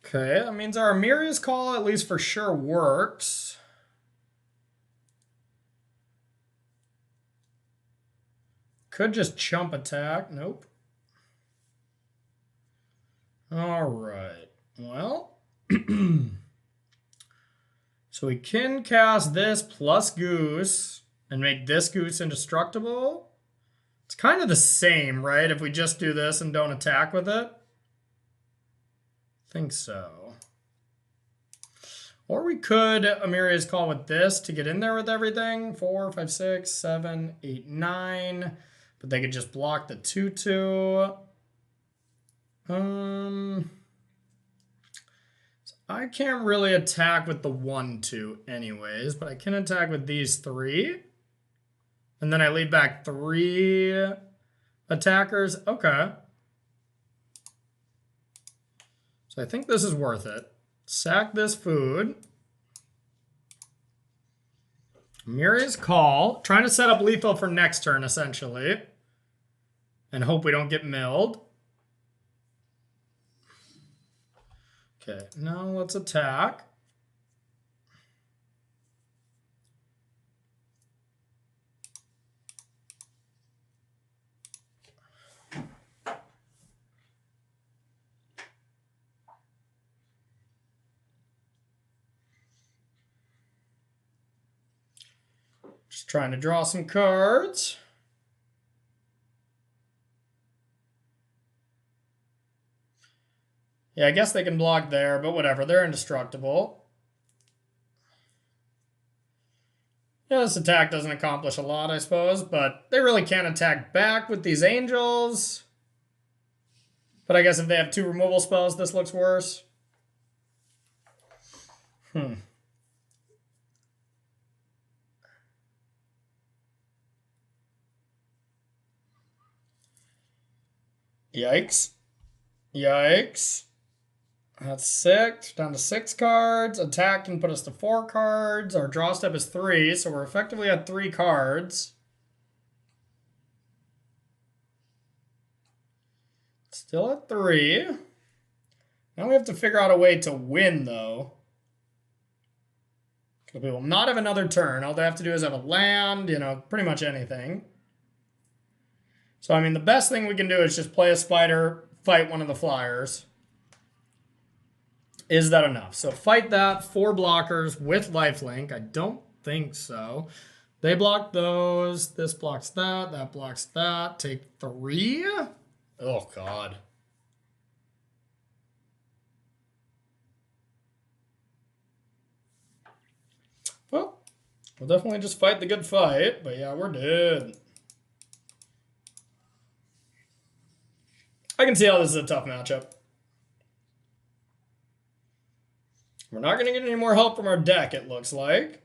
Okay, that means our Amiria's Call at least for sure works. Could just chump attack. Nope. All right. Well, so we can cast this plus Goose and make this Goose indestructible. It's kind of the same, right? If we just do this and don't attack with it. I think so. Or we could Amiria's Call with this to get in there with everything. 4, 5, 6, 7, 8, 9. But they could just block the 2/2. So I can't really attack with the 1/2 anyways, but I can attack with these 3. And then I leave back 3 attackers. Okay. So I think this is worth it. Sack this food. Amiria's Call. Trying to set up lethal for next turn, essentially. And hope we don't get milled. Okay, now let's attack. Just trying to draw some cards. Yeah, I guess they can block there, but whatever. They're indestructible. Yeah, this attack doesn't accomplish a lot, I suppose, but they really can't attack back with these angels. But I guess if they have 2 removal spells, this looks worse. Yikes. Yikes. That's 6. Down to 6 cards. Attack can put us to 4 cards. Our draw step is 3, so we're effectively at 3 cards. Still at 3. Now we have to figure out a way to win, though. We will not have another turn. All they have to do is have a land, you know, pretty much anything. So, I mean, the best thing we can do is just play a spider, fight one of the flyers. Is that enough? So fight that, 4 blockers with lifelink. I don't think so. They block those. This blocks that. That blocks that. Take 3. Oh, God. Well, we'll definitely just fight the good fight. But yeah, we're dead. I can see how this is a tough matchup. We're not going to get any more help from our deck, it looks like.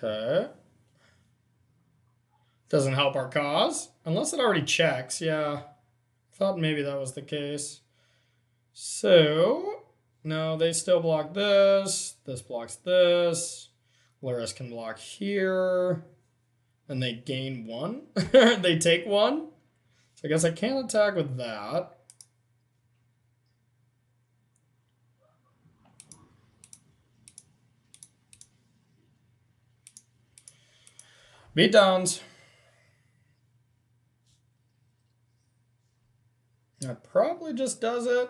Okay. Doesn't help our cause. Unless it already checks, yeah. Thought maybe that was the case. So, no, they still block this. This blocks this. Luris can block here. And they gain 1. They take 1. So I guess I can't attack with that. Beatdowns. That probably just does it.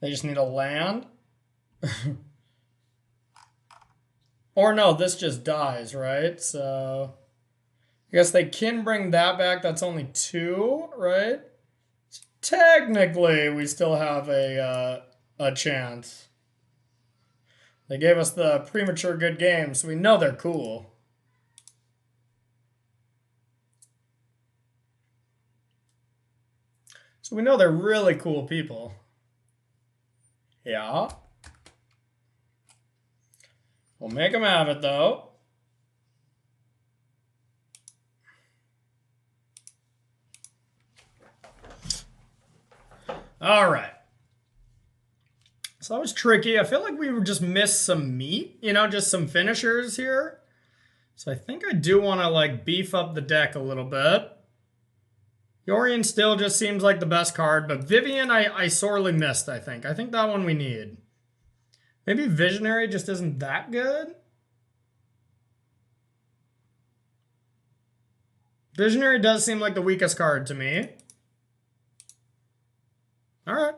They just need a land. Or no, this just dies, right? So I guess they can bring that back. That's only 2, right? So technically, we still have a chance. They gave us the premature good game, so we know they're cool. So we know they're really cool people. Yeah. We'll make them have it, though. All right. So that was tricky. I feel like we just missed some meat, you know, just some finishers here. So I think I do want to like beef up the deck a little bit. Yorion still just seems like the best card, but Vivian I sorely missed, I think. I think that one we need. Maybe Visionary just isn't that good? Visionary does seem like the weakest card to me. All right.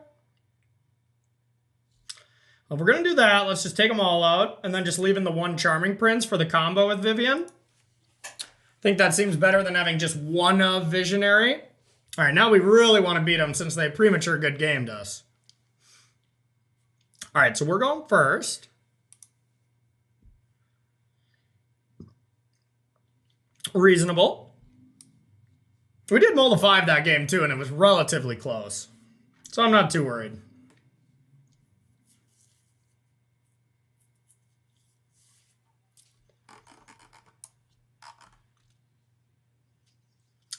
Well, if we're going to do that, let's just take them all out and then just leave in the 1 Charming Prince for the combo with Vivian. I think that seems better than having just 1 of Visionary. All right, now we really want to beat them since they premature good gamed us. All right, so we're going first. Reasonable. We did mull the 5 that game too, and it was relatively close. So I'm not too worried.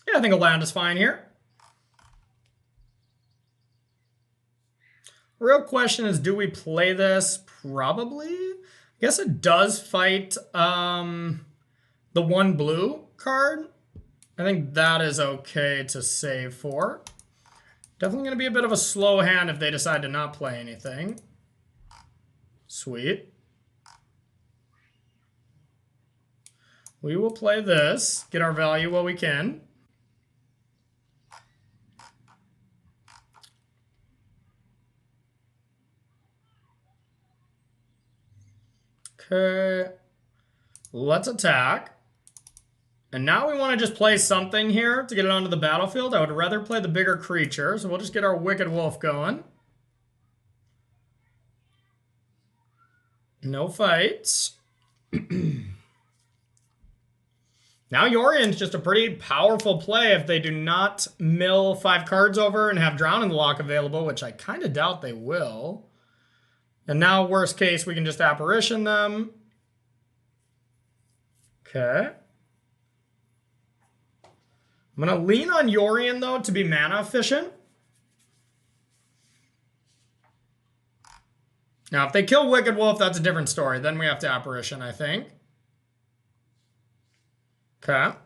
Yeah, I think a land is fine here. Real question is, do we play this? Probably. I guess it does fight the 1 blue card. I think that is okay to save for. Definitely going to be a bit of a slow hand if they decide to not play anything. Sweet. We will play this, get our value while we can. Okay, let's attack. And now we want to just play something here to get it onto the battlefield. I would rather play the bigger creature, so we'll just get our Wicked Wolf going. No fights. Now Yorion's just a pretty powerful play if they do not mill 5 cards over and have Drown in the Lock available, which I kind of doubt they will. And now, worst case, we can just Apparition them. Okay. I'm going to lean on Yorion, though, to be mana efficient. Now, if they kill Wicked Wolf, that's a different story. Then we have to Apparition, I think. Okay.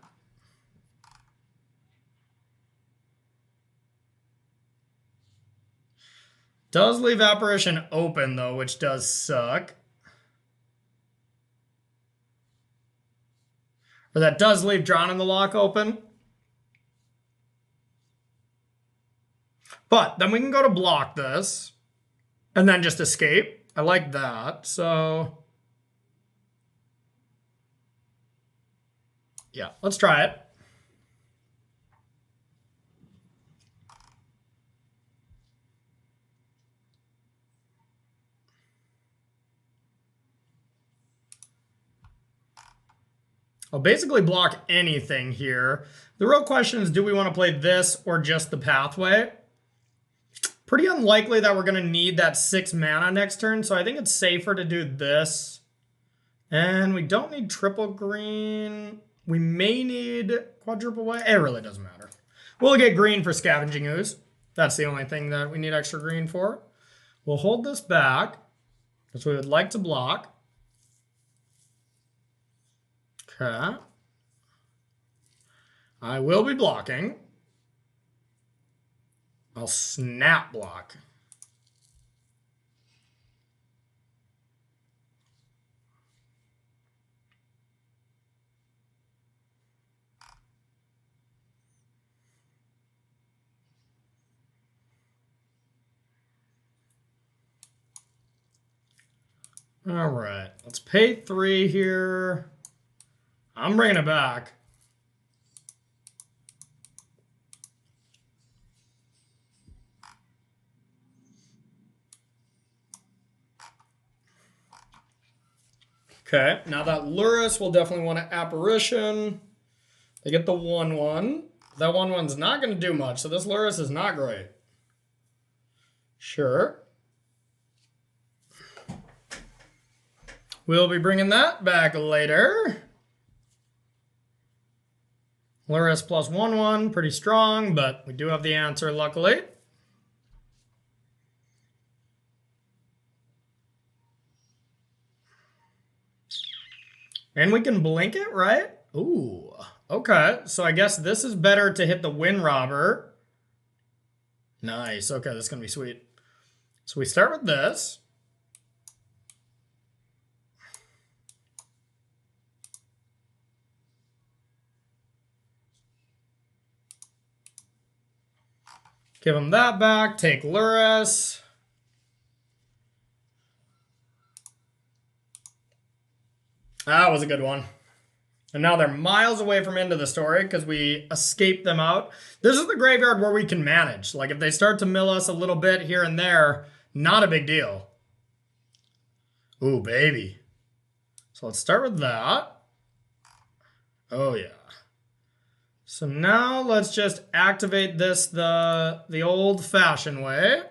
Does leave Apparition open, though, which does suck. Or that does leave Drown in the Lock open. But then we can go to block this and then just escape. I like that. So yeah, let's try it. I'll basically block anything here. The real question is, do we want to play this or just the pathway? Pretty unlikely that we're going to need that 6 mana next turn, so I think it's safer to do this. And we don't need triple green. We may need quadruple white. It really doesn't matter. We'll get green for Scavenging Ooze. That's the only thing that we need extra green for. We'll hold this back because we would like to block. Okay. I will be blocking. I'll snap block. All right, let's pay 3 here. I'm bringing it back. Okay, now that Lurrus will definitely want to Apparition. They get the 1/1. That 1/1's not going to do much, so this Lurrus is not great. Sure. We'll be bringing that back later. Lurrus plus 1/1, pretty strong, but we do have the answer, luckily. And we can blink it, right? Ooh, okay. So I guess this is better to hit the Wind Robber. Nice, okay, that's gonna be sweet. So we start with this. Give him that back, take Lurrus. That was a good one. And now they're miles away from end of the story because we escaped them out. This is the graveyard where we can manage. Like if they start to mill us a little bit here and there, not a big deal. Ooh, baby. So let's start with that. Oh yeah. So now let's just activate this the old-fashioned way.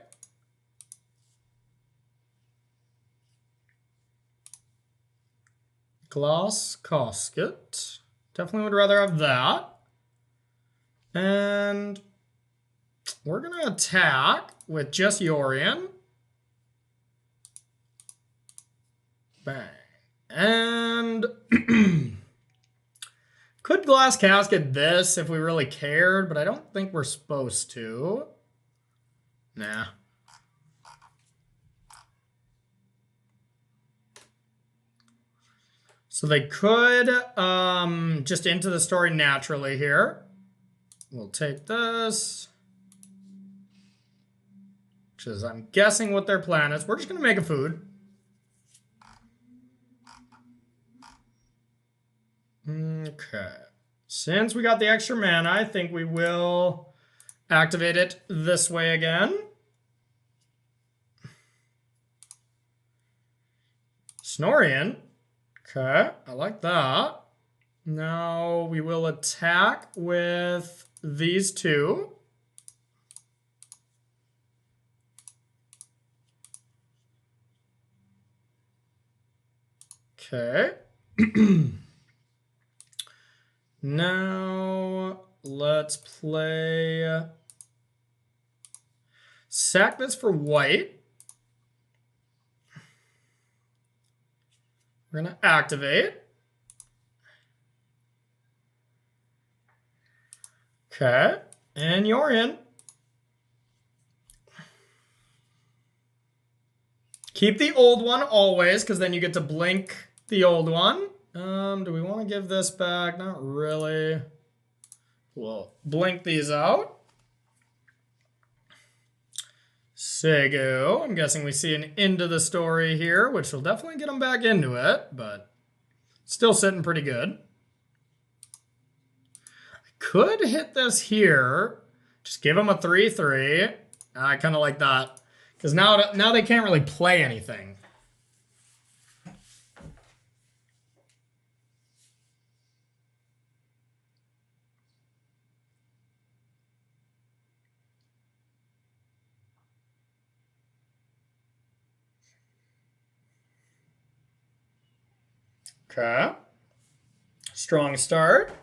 Glass Casket. Definitely would rather have that. And we're going to attack with just Yorion. Bang. And could Glass Casket this if we really cared, but I don't think we're supposed to. Nah. So they could just into the story naturally here. We'll take this, which is, I'm guessing, what their plan is. We're just going to make a food. Okay. Since we got the extra mana, I think we will activate it this way again. Snorian. Okay, I like that. Now we will attack with these two. Okay. Now let's play. Sack this for white. We're going to activate. Okay. And you're in. Keep the old one always, because then you get to blink the old one. Do we want to give this back? Not really. We'll blink these out. Sego. I'm guessing we see an end to the story here, which will definitely get him back into it, but still sitting pretty good. I could hit this here. Just give him a 3/3. I kind of like that. Because now they can't really play anything. Okay. Strong start.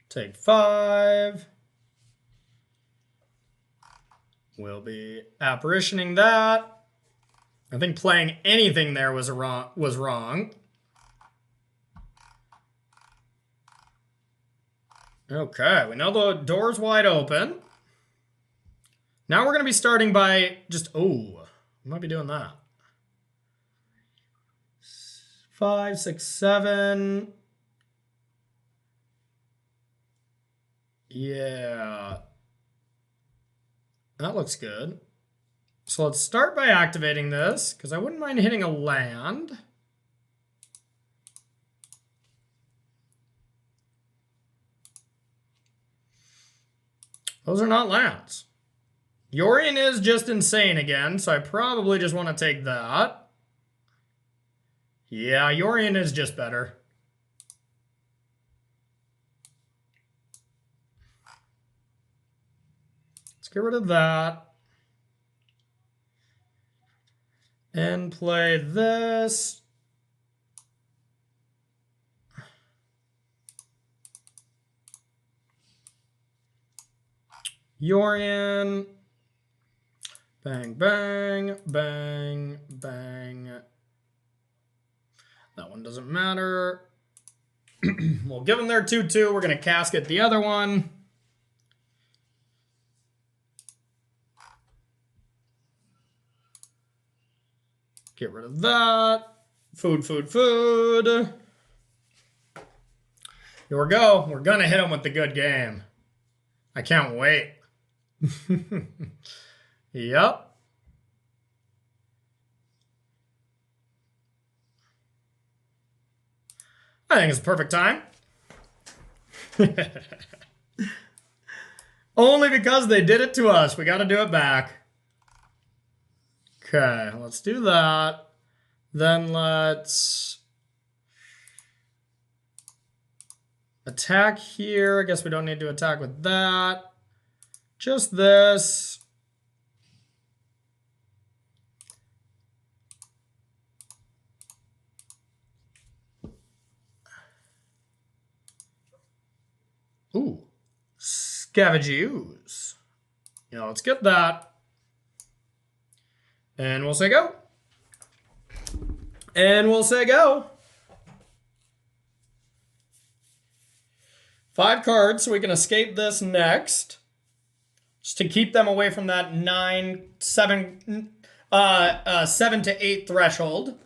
Take 5. We'll be apparitioning that. I think playing anything there was wrong. Okay, we know the door's wide open. Now we're going to be starting by just, we might be doing that. 5, 6, 7. Yeah. That looks good. So let's start by activating this, because I wouldn't mind hitting a land. Those are not lands. Yorion is just insane again, so I probably just want to take that. Yeah, Yorion is just better. Let's get rid of that. And play this. Yorion. Bang, bang, bang, bang. That one doesn't matter. We'll give them their 2/2. We're going to casket the other one. Get rid of that. Food, food, food. Here we go. We're going to hit them with the good game. I can't wait. Yep. I think it's a perfect time. Only because they did it to us. We got to do it back. Okay, let's do that. Then let's attack here. I guess we don't need to attack with that. Just this. Ooh, Scavenge Ooze. Yeah, let's get that. And we'll say go. And we'll say go. 5 cards, so we can escape this next. Just to keep them away from that 7 to 8 threshold.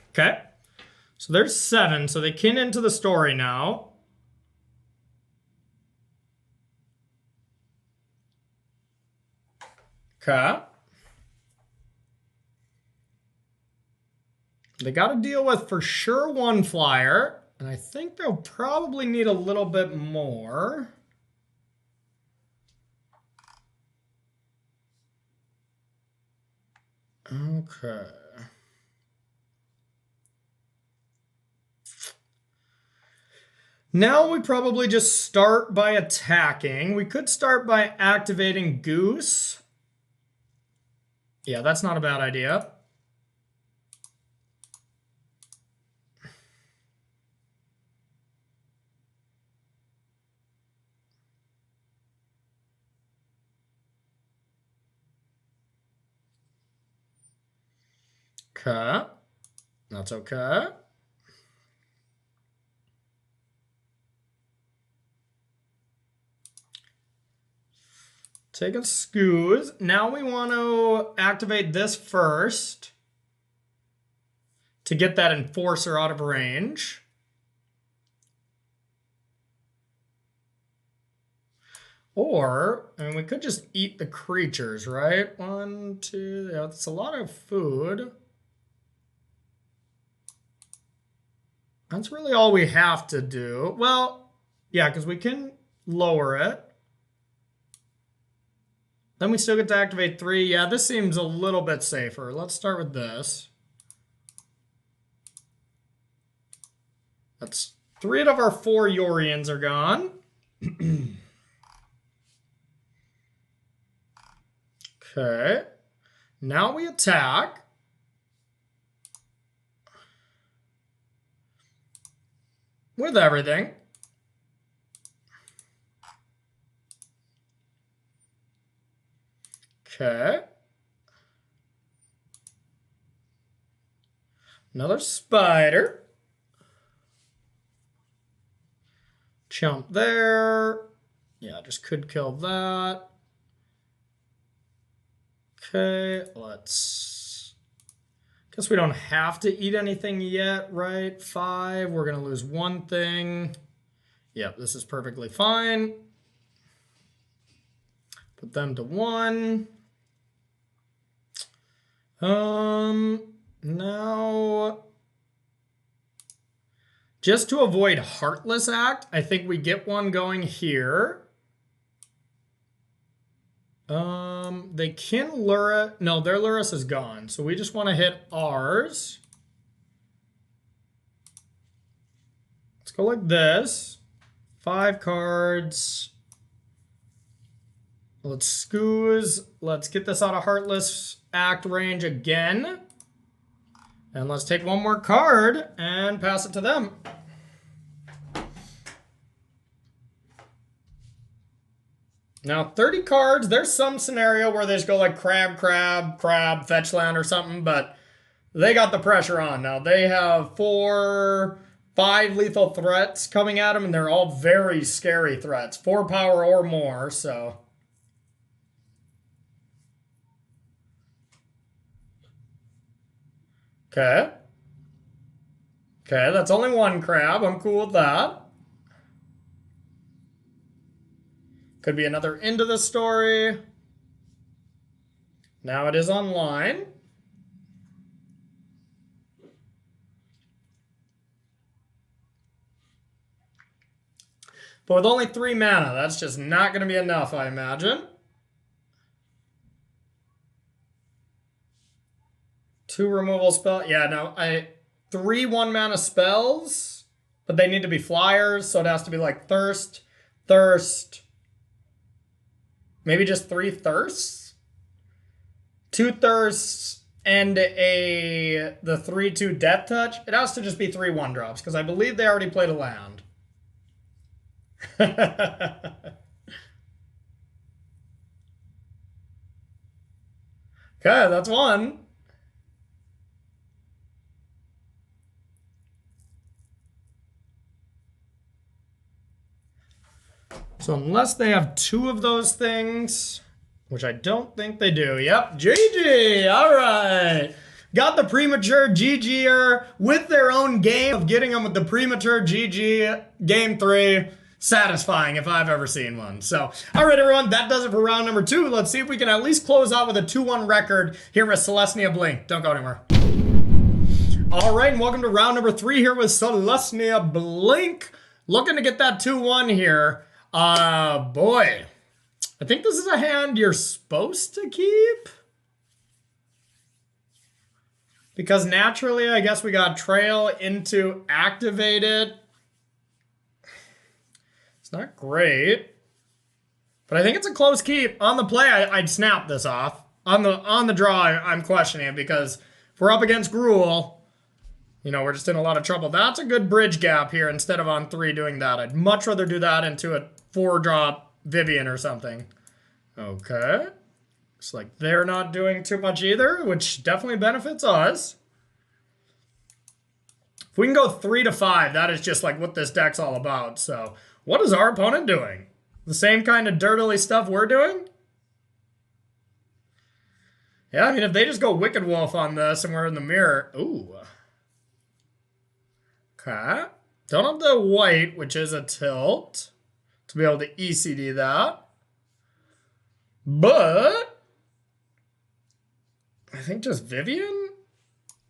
Okay. So there's 7, so they kin into the story now. Okay. They got to deal with, for sure, 1 flyer. And I think they'll probably need a little bit more. Okay. Now we probably just start by attacking. We could start by activating Goose. Yeah, that's not a bad idea. Okay. That's okay. Take a Scooze. Now we want to activate this first to get that Enforcer out of range. Or, I mean, we could just eat the creatures, right? 1, 2, yeah, that's a lot of food. That's really all we have to do. Well, yeah, because we can lower it. Then we still get to activate 3. Yeah, this seems a little bit safer. Let's start with this. That's 3 out of our 4 Yorians are gone. Okay. Now we attack. With everything. Okay. Another spider. Jump there. Yeah, just could kill that. Okay, let's... Guess we don't have to eat anything yet, right? 5, we're going to lose 1 thing. Yep, this is perfectly fine. Put them to 1. Now... Just to avoid Heartless Act, I think we get one going here. They can Lura. No, their Lurus is gone. So we just want to hit ours. Let's go like this. 5 cards. Let's scoos. Let's get this out of Heartless Act range again. And let's take 1 more card and pass it to them. Now, 30 cards, there's some scenario where they just go like crab, fetch land or something, but they got the pressure on. Now, they have 4, 5 lethal threats coming at them, and they're all very scary threats. 4 power or more, so... Okay. Okay, that's only 1 crab. I'm cool with that. Could be another end of the story. Now it is online. But with only 3 mana, that's just not going to be enough, I imagine. 2 removal spell. Yeah, no, 3 1-mana spells, but they need to be flyers, so it has to be like Thirst, maybe just 3 Thirsts? 2 Thirsts and the 3/2 Death Touch. It has to just be 3 1-drops, because I believe they already played a land. Okay, that's 1. So unless they have 2 of those things, which I don't think they do. Yep, GG, all right. Got the premature GG'er with their own game of getting them with the premature GG game 3. Satisfying if I've ever seen one. So, all right, everyone, that does it for round number 2. Let's see if we can at least close out with a 2-1 record here with Selesnya Blink. Don't go anywhere. All right, and welcome to round number 3 here with Selesnya Blink. Looking to get that 2-1 here. Boy, I think this is a hand you're supposed to keep. Because naturally, I guess we got Trail into Activated. It's not great. But I think it's a close keep. On the play, I'd snap this off. On the draw, I'm questioning it because if we're up against Gruul, you know, we're just in a lot of trouble. That's a good bridge gap here instead of on 3 doing that. I'd much rather do that into a 4-drop Vivian or something. Okay. Looks like they're not doing too much either, which definitely benefits us. If we can go 3 to 5, that is just like what this deck's all about. So, what is our opponent doing? The same kind of dirtily stuff we're doing? Yeah, I mean, if they just go Wicked Wolf on this and we're in the mirror... Ooh. Okay. Don't have the white, which is a tilt, to be able to ECD that. But I think just Vivian?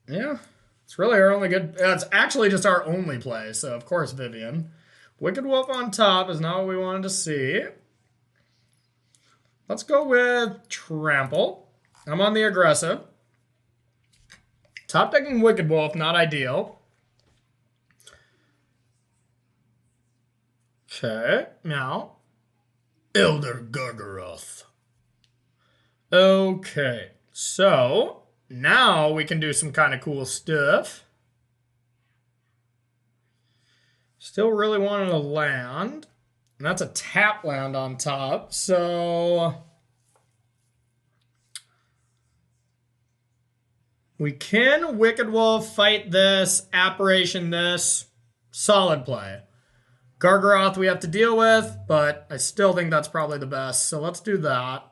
Yeah. It's really our only good... It's actually just our only play, so of course Vivian. Wicked Wolf on top is not what we wanted to see. Let's go with Trample. I'm on the aggressive. Top decking Wicked Wolf, not ideal. Okay, now Elder Gargaroth. Okay, so now we can do some kind of cool stuff. Still really wanted a land, and that's a tap land on top, so we can Wicked Wolf, fight this, Apparition this, solid play. Gargaroth we have to deal with, but I still think that's probably the best, so let's do that.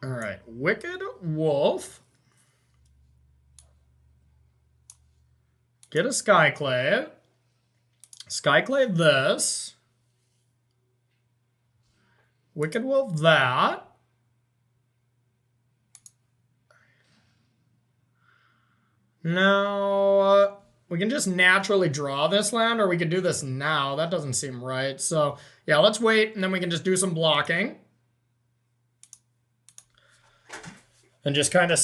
All right, Wicked Wolf. Get a Skyclave. Skyclave this. Wicked Wolf that. Now, we can just naturally draw this land, or we could do this now. That doesn't seem right. So, yeah, let's wait, and then we can just do some blocking. And just kind of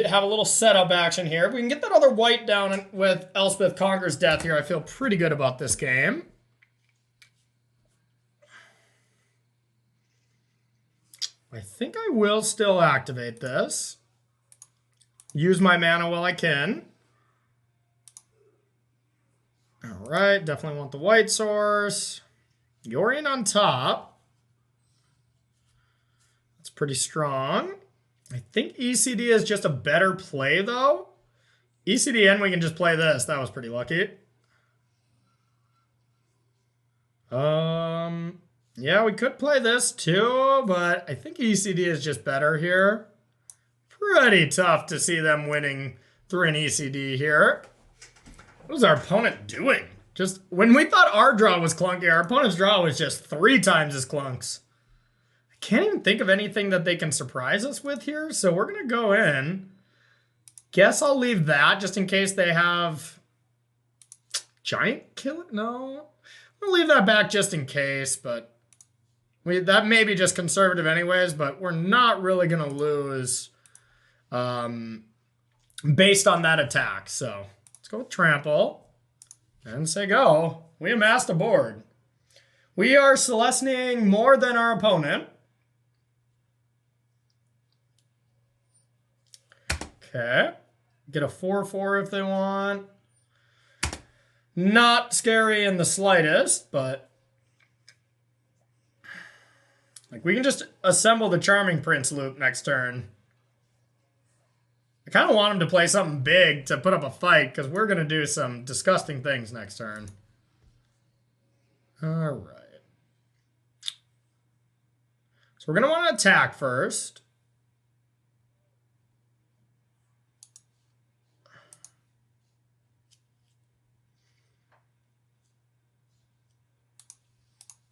have a little setup action here. If we can get that other white down with Elspeth Conquers Death here, I feel pretty good about this game. I think I will still activate this. Use my mana while I can. All right, definitely want the white source. Yorion on top. That's pretty strong. I think ECD is just a better play, though. ECDN, we can just play this. That was pretty lucky. Yeah, we could play this too, but I think ECD is just better here. Pretty tough to see them winning through an ECD here. What was our opponent doing? Just when we thought our draw was clunky, our opponent's draw was just 3 times as clunks. I can't even think of anything that they can surprise us with here, so we're going to go in. Guess I'll leave that just in case they have Giant Killer. No, I'll leave that back just in case, but that may be just conservative anyways, but we're not really going to lose based on that attack. So let's go with Trample and say go. We amassed a board. We are Selesnying more than our opponent. Okay. Get a 4/4 if they want. Not scary in the slightest, but like we can just assemble the Charming Prince loop next turn. I kind of want him to play something big to put up a fight because we're going to do some disgusting things next turn. All right. So we're going to want to attack first.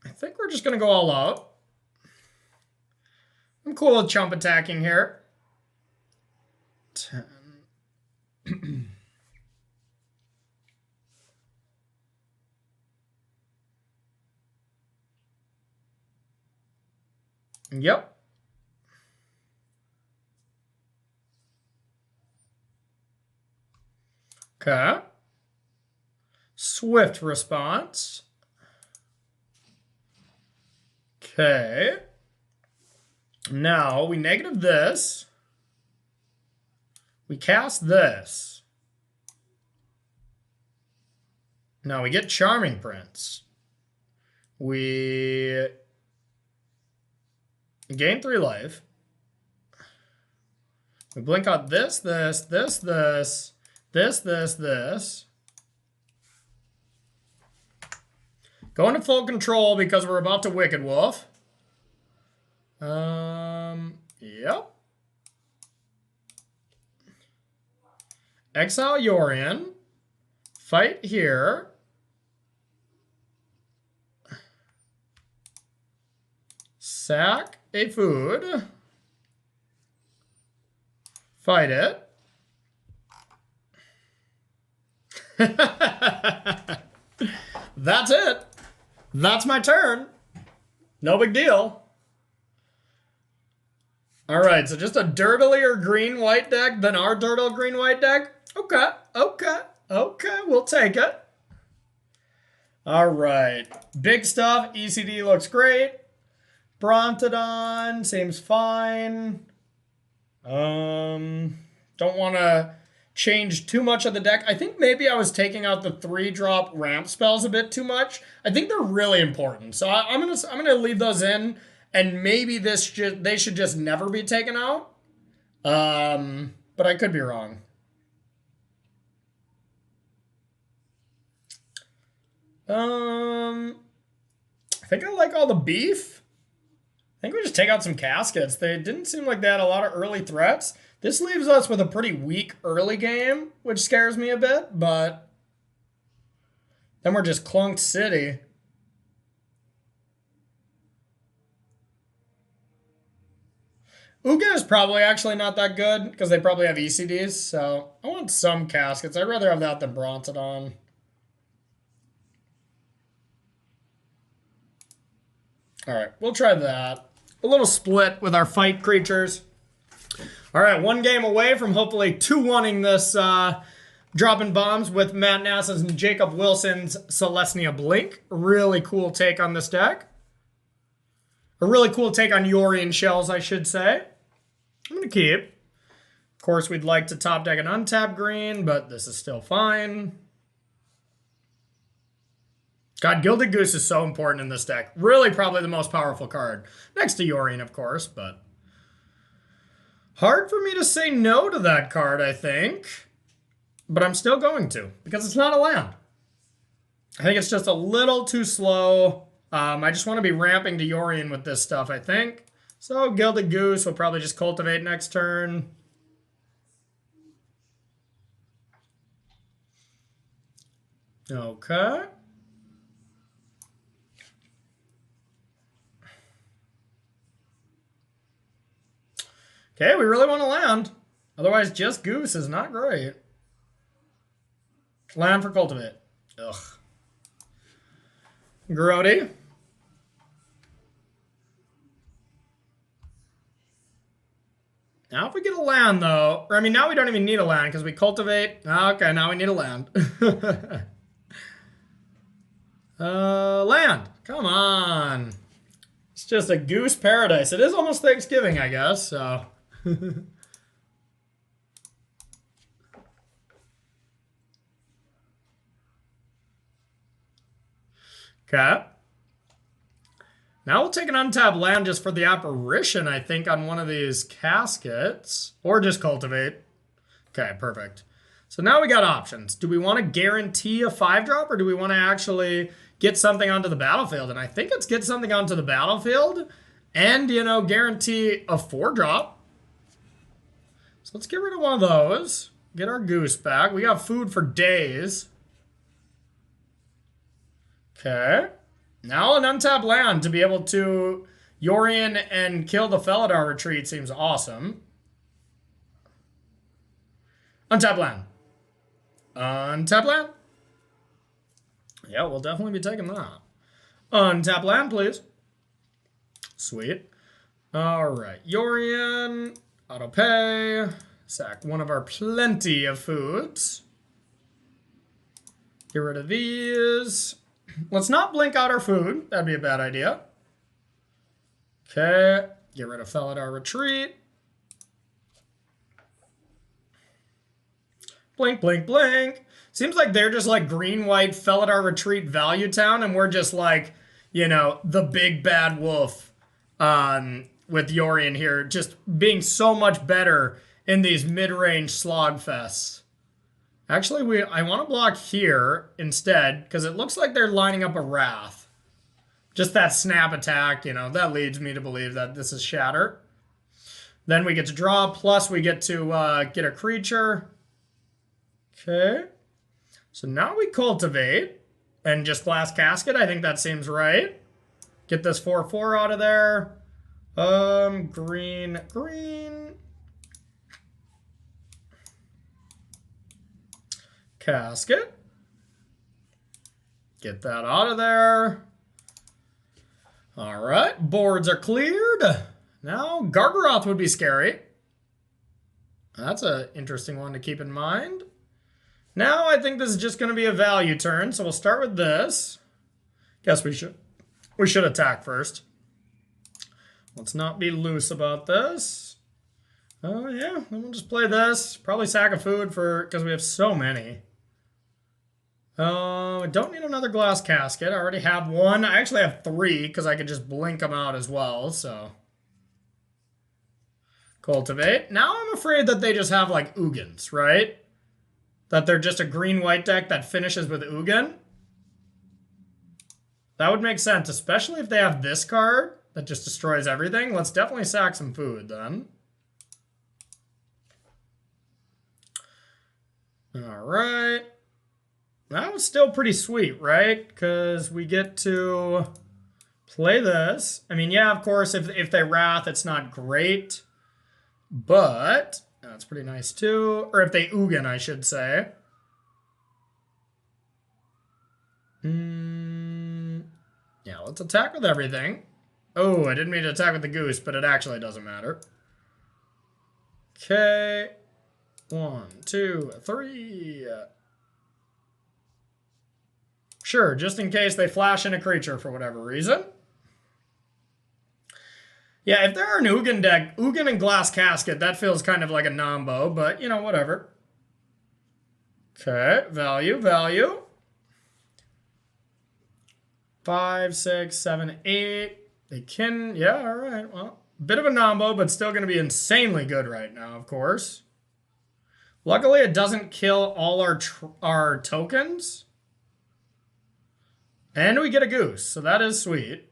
I think we're just going to go all out. I'm cool with chump attacking here. 10. Yep. Okay. Swift response. Okay. Now we negative this. We cast this. Now we get Charming Prince. We gain 3 life. We blink out this, this, this, this, this, this, this. Go into full control because we're about to Wicked Wolf. Yep. Exile Yorion. Fight here. Sack a food. Fight it. That's it. That's my turn. No big deal. All right, so just a dirtlier green-white deck than our dirtle green-white deck. Okay, we'll take it. All right, big stuff. ECD looks great. Brontodon seems fine. Don't want to change too much of the deck. I think maybe I was taking out the 3-drop ramp spells a bit too much. I think they're really important, so I'm gonna leave those in, and maybe they should just never be taken out. But I could be wrong. I think I like all the beef. I think we just take out some caskets. They didn't seem like they had a lot of early threats. This leaves us with a pretty weak early game, which scares me a bit, but then we're just clunked city. Uga is probably actually not that good because they probably have ECDs, so I want some caskets. I'd rather have that than Brontodon. All right, we'll try that. A little split with our fight creatures. All right, one game away from hopefully 2-1ing this Droppin Bombs with Matt Nass and Jacob Wilson's Selesnya Blink. Really cool take on this deck. A really cool take on Yorion Shells, I should say. I'm going to keep. Of course, we'd like to top deck an untapped green, but this is still fine. God, Gilded Goose is so important in this deck. Really probably the most powerful card. Next to Yorion, of course, but hard for me to say no to that card, I think. But I'm still going to, because it's not a land. I think it's just a little too slow. I just want to be ramping to Yorion with this stuff, I think. So Gilded Goose will probably just cultivate next turn. Okay. Okay, we really want to land. Otherwise, just Goose is not great. Land for cultivate. Ugh. Grody. Now if we get a land, though, or I mean, now we don't even need a land because we cultivate. Okay, now we need a land. Land. Come on. It's just a goose paradise. It is almost Thanksgiving, I guess, so. Okay. Now we'll take an untapped land just for the apparition, I think, on one of these caskets. Or just cultivate. Okay, perfect. So now we got options. Do we want to guarantee a 5-drop, or do we want to actually get something onto the battlefield? And I think it's get something onto the battlefield and, you know, guarantee a 4-drop. So let's get rid of one of those. Get our goose back. We got food for days. Okay. Now an untapped land to be able to Yorion and kill the Felidar retreat seems awesome. Untapped land. Untapped land. Yeah, we'll definitely be taking that. Untapped land, please. Sweet. All right. Yorion. Auto pay. Sack one of our plenty of foods. Get rid of these. Let's not blink out our food. That'd be a bad idea. Okay. Get rid of Felidar Retreat. Blink, blink, blink. Seems like they're just like green-white Felidar Retreat Value Town, and we're just like, you know, the big bad wolf with Yorion here, just being so much better in these mid-range slogfests. Actually, I want to block here instead, because it looks like they're lining up a Wrath. Just that snap attack, you know, that leads me to believe that this is Shatter. Then we get to draw, plus we get to get a creature. Okay. So now we cultivate and just glass casket. I think that seems right. Get this 4/4 out of there. Green. Casket. Get that out of there. All right, boards are cleared. Now, Gargaroth would be scary. That's an interesting one to keep in mind. Now, I think this is just going to be a value turn, so we'll start with this. Guess we should attack first. Let's not be loose about this. Oh, yeah, then we'll just play this. Probably sack of food because we have so many. I don't need another glass casket. I already have one. I actually have 3 because I could just blink them out as well, so. Cultivate. Now I'm afraid that they just have like Ugins, right? That they're just a green-white deck that finishes with Ugin. That would make sense, especially if they have this card that just destroys everything. Let's definitely sack some food then. All right. That was still pretty sweet, right? Because we get to play this. I mean, yeah, of course, if they Wrath, it's not great. But that's pretty nice too. Or if they Ugin, I should say. Yeah, let's attack with everything. Oh, I didn't mean to attack with the goose, but it actually doesn't matter. Okay. 1, 2, 3. Sure, just in case they flash in a creature for whatever reason. Yeah, if they're an Ugin deck, Ugin and Glass Casket, that feels kind of like a nombo, but, you know, whatever. Okay, value. 5, 6, 7, 8. They can, yeah, all right. Well, bit of a nombo, but still going to be insanely good right now, of course. Luckily, it doesn't kill all our tokens. And we get a goose, so that is sweet.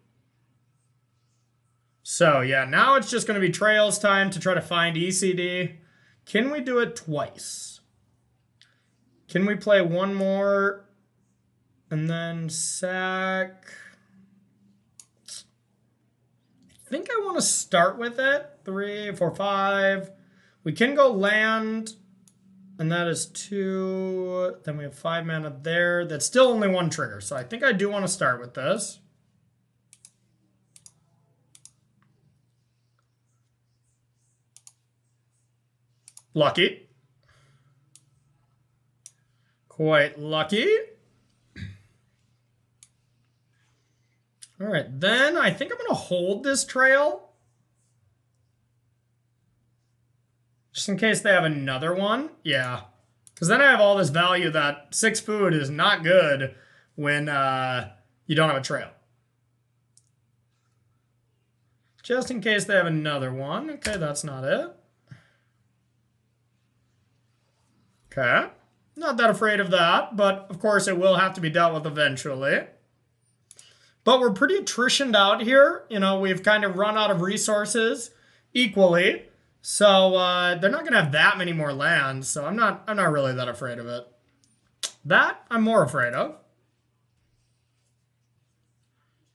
So, yeah, now it's just going to be Trails time to try to find ECD. Can we do it twice? Can we play one more and then sack? I think I want to start with it. 3, 4, 5. We can go land, and that is 2. Then we have 5 mana there. That's still only 1 trigger, so I think I do want to start with this. Lucky. Quite lucky. All right, then I think I'm going to hold this trail. Just in case they have another one. Yeah. Because then I have all this value that 6 food is not good when you don't have a trail. Just in case they have another one. Okay, that's not it. Okay. Not that afraid of that, but of course it will have to be dealt with eventually. But we're pretty attritioned out here. You know, we've kind of run out of resources equally. So they're not going to have that many more lands, so I'm not really that afraid of it. That I'm more afraid of.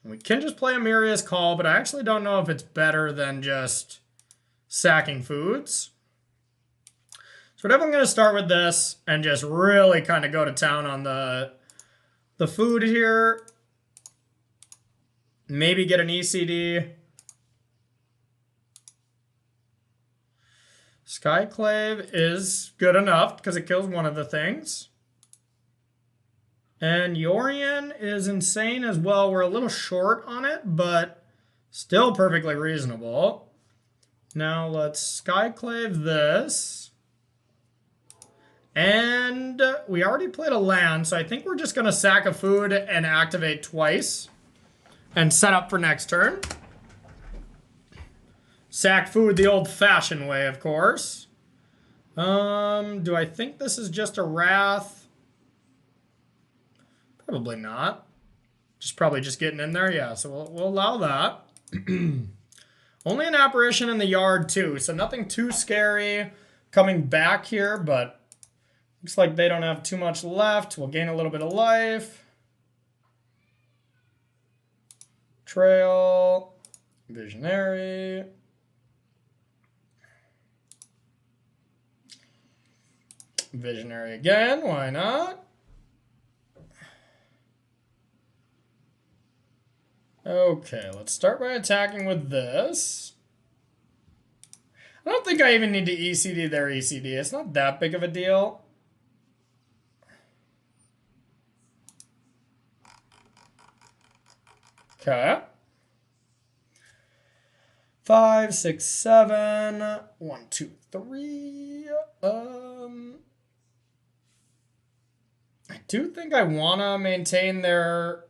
We can just play Amiria's Call, but I actually don't know if it's better than just sacking foods. So we're definitely going to start with this and just really kind of go to town on the food here. Maybe get an ECD. Skyclave is good enough because it kills one of the things. And Yorion is insane as well. We're a little short on it, but still perfectly reasonable. Now let's Skyclave this. And we already played a land, so I think we're just going to sack a food and activate twice. And set up for next turn. Sack food the old-fashioned way, of course. Do I think this is just a Wrath? Probably not. Probably just getting in there. Yeah, so we'll allow that. Only an Apparition in the yard, too. So nothing too scary coming back here, but Looks like they don't have too much left. We'll gain a little bit of life. Trail. Visionary. Visionary again. Why not? Okay, let's start by attacking with this. I don't think I even need to ECD their ECD. It's not that big of a deal. Okay. 5, 6, 7. 1, 2, 3. I do think I want to maintain their...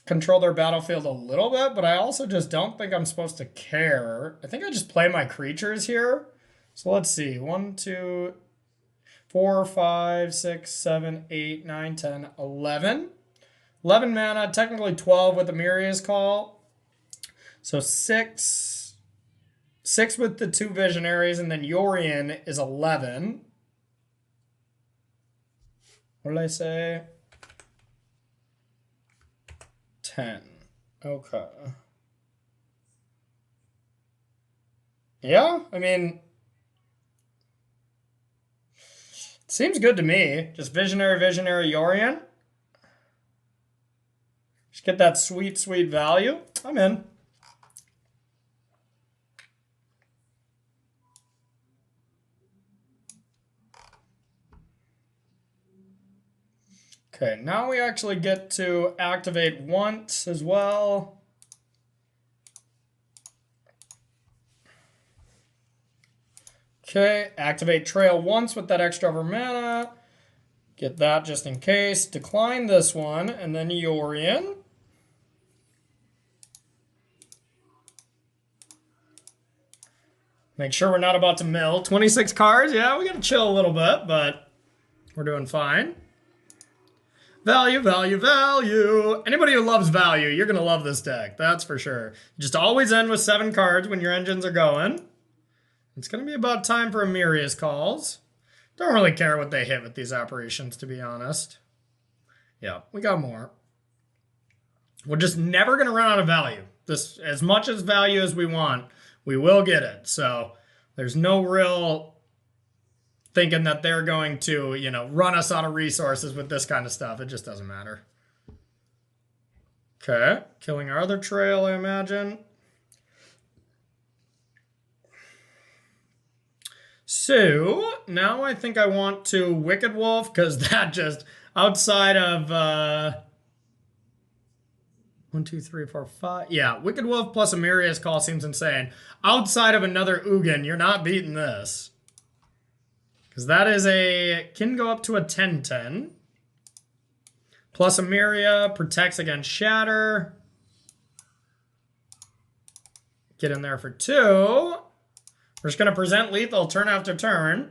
control their battlefield a little bit, but I also just don't think I'm supposed to care. I think I just play my creatures here. So let's see. 1, 2, 4, 5, 6, 7, 8, 9, 10, 11. 11 mana, technically 12 with the Miria's Call. So 6 with the 2 Visionaries, and then Yorion is 11. What did I say? 10. Okay. Yeah, I mean, it seems good to me. Just Visionary, Yorion. Just get that sweet, sweet value. I'm in. Okay, now we actually get to activate once as well. Okay, activate Trail once with that extra over mana. Get that just in case. Decline this one, and then Yorion. Make sure we're not about to mill. 26 cards, yeah, we gotta chill a little bit, but we're doing fine. Value, value, value. Anybody who loves value, you're going to love this deck. That's for sure. Just always end with 7 cards when your engines are going. It's going to be about time for Miria's Calls. Don't really care what they hit with these operations, to be honest. Yeah, we got more. We're just never going to run out of value. This, as much as value as we want, we will get it. So there's no real... thinking that they're going to, you know, run us out of resources with this kind of stuff. It just doesn't matter. Okay. Killing our other trail, I imagine. So, now I think I want to Wicked Wolf, because that just, outside of... 1, 2, 3, 4, 5. Yeah, Wicked Wolf plus a Miria's Call seems insane. Outside of another Ugin, you're not beating this. Because that is can go up to a 10-10. Plus a Miria, protects against Shatter. Get in there for 2. We're just going to present lethal turn after turn.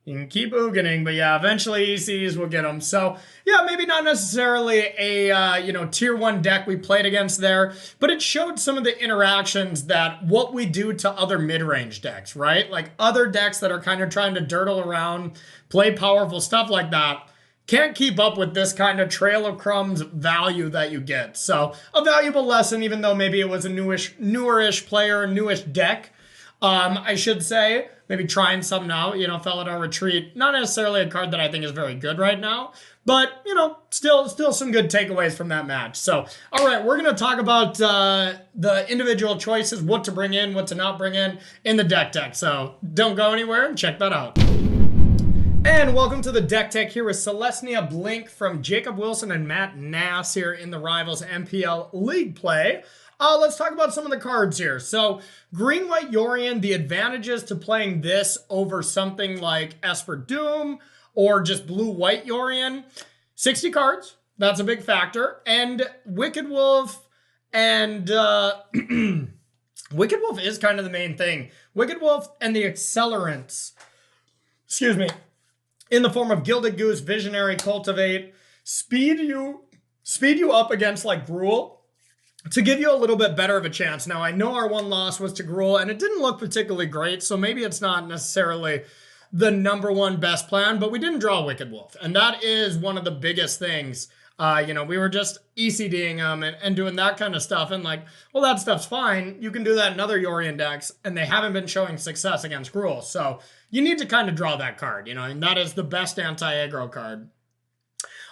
You can keep Uganing, but yeah, eventually ECs will get them. So yeah, maybe not necessarily a tier 1 deck we played against there, but it showed some of the interactions that what we do to other mid-range decks, right? Like other decks that are kind of trying to dirtle around, play powerful stuff like that, can't keep up with this kind of Trail of Crumbs value that you get. So a valuable lesson, even though maybe it was a newer-ish player, newish deck, I should say. Maybe trying some now, Fell at our Retreat. Not necessarily a card that I think is very good right now, but, still some good takeaways from that match. So, all right, we're going to talk about the individual choices, what to bring in, what to not bring in the deck. So don't go anywhere and check that out. And welcome to the Deck Tech here with Selesnya Blink from Jacob Wilson and Matt Nass here in the Rivals MPL League play. Let's talk about some of the cards here. So, Green-White Yorion, the advantages to playing this over something like Esper Doom or just Blue-White Yorion. 60 cards, that's a big factor. And Wicked Wolf and... Wicked Wolf is kind of the main thing. Wicked Wolf and the accelerants, in the form of Gilded Goose, Visionary, Cultivate, speed you up against like Gruul. to give you a little bit better of a chance. Now, I know our one loss was to Gruul, and it didn't look particularly great, so maybe it's not necessarily the #1 best plan, but we didn't draw Wicked Wolf, and that is one of the biggest things. We were just ECDing them and doing that kind of stuff, and like, well, that stuff's fine. You can do that in other Yorion decks, and they haven't been showing success against Gruul, so you need to kind of draw that card, and that is the best anti-aggro card.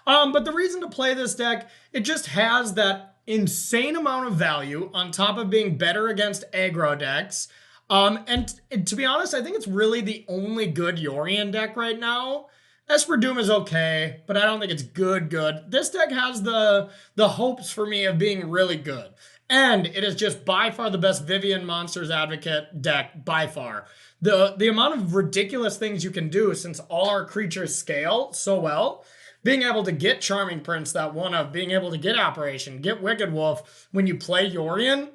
But the reason to play this deck, it just has that insane amount of value on top of being better against aggro decks. And to be honest, I think it's really the only good Yorion deck right now. Esper Doom is okay, but I don't think it's good. This deck has the hopes for me of being really good. And it is just by far the best Vivien Monsters Advocate deck, by far. The amount of ridiculous things you can do, since all our creatures scale so well, being able to get Charming Prince, that one of being able to get Apparition, get Wicked Wolf when you play Yorion,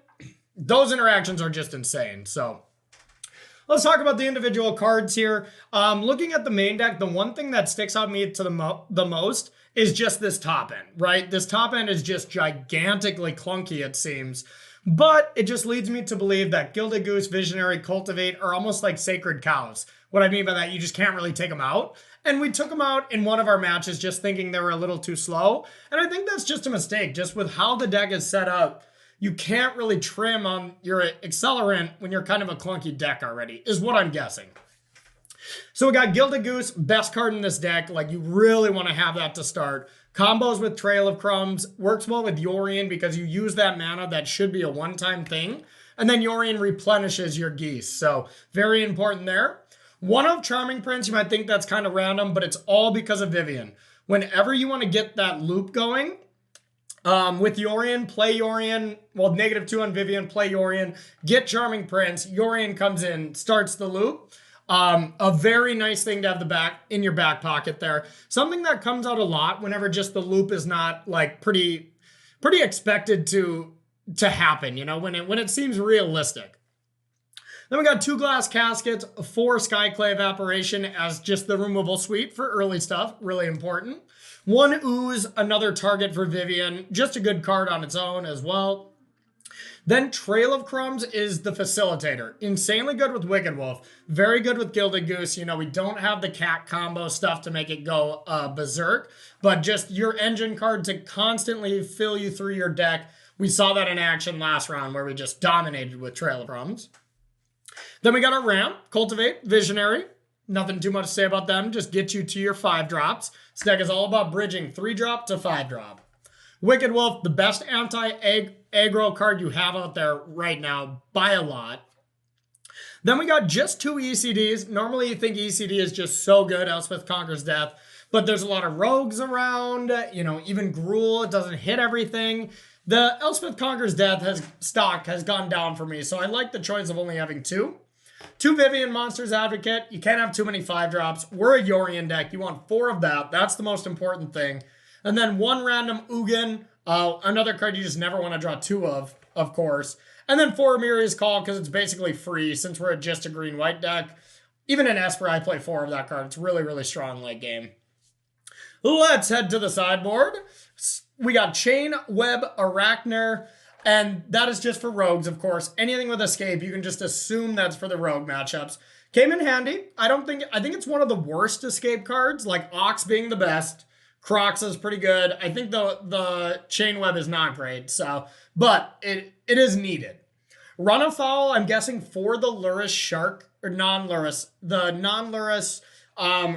those interactions are just insane. So let's talk about the individual cards here. Looking at the main deck, the one thing that sticks out to me the most is just this top end, right? This top end is just gigantically clunky, it seems. But it just leads me to believe that Gilded Goose, Visionary, Cultivate are almost like sacred cows. What I mean by that, you just can't really take them out. And we took them out in one of our matches just thinking they were a little too slow. And I think that's just a mistake. Just with how the deck is set up, you can't really trim on your accelerant when you're kind of a clunky deck already, is what I'm guessing. So we got Gilded Goose, best card in this deck. Like, you really want to have that to start. Combos with Trail of Crumbs, works well with Yorion because you use that mana that should be a one-time thing. And then Yorion replenishes your Geese. So very important there. One of Charming Prince, you might think that's kind of random, but it's all because of Vivien. Whenever you want to get that loop going, with Yorion, play Yorion, well, -2 on Vivien, play Yorion, get Charming Prince, Yorion comes in, starts the loop. A very nice thing to have in your back pocket there. Something that comes out a lot whenever just the loop is not like pretty expected to happen, when it seems realistic. Then we got 2 Glass Caskets, 4 Skyclave Apparition as just the removal suite for early stuff, really important. 1 Ooze, another target for Vivien, just a good card on its own as well. Then Trail of Crumbs is the facilitator. Insanely good with Wicked Wolf. Very good with Gilded Goose. We don't have the cat combo stuff to make it go berserk, but just your engine card to constantly fill you through your deck. We saw that in action last round where we just dominated with Trail of Crumbs. Then we got our ramp, Cultivate, Visionary. Nothing too much to say about them. Just get you to your 5 drops. This deck is all about bridging 3 drop to 5 drop. Wicked Wolf, the best anti-aggro card you have out there right now by a lot. Then we got just 2 ECDs. Normally you think ECD is just so good, Elspeth Conquers Death, but there's a lot of rogues around, even Gruul, it doesn't hit everything. The Elspeth Conquers Death stock has gone down for me, so I like the choice of only having 2. 2 Vivien Monsters Advocate. You can't have too many 5 drops. We're a Yorion deck. You want 4 of that. That's the most important thing. And then 1 random Ugin. Another card you just never want to draw 2 of course. And then 4 Amiri's Call because it's basically free since we're just a green-white deck. Even in Esper, I play 4 of that card. It's really, really strong late game. Let's head to the sideboard. We got Chain, Web, Arachner. And that is just for rogues, of course. Anything with escape, you can just assume that's for the rogue matchups. Came in handy. I think it's one of the worst escape cards, like Ox being the best. Crocs is pretty good. I think the Chain Web is not great, but it is needed. Run Afoul, I'm guessing for the Lurrus Shark, or non-Lurrus, the non-Lurrus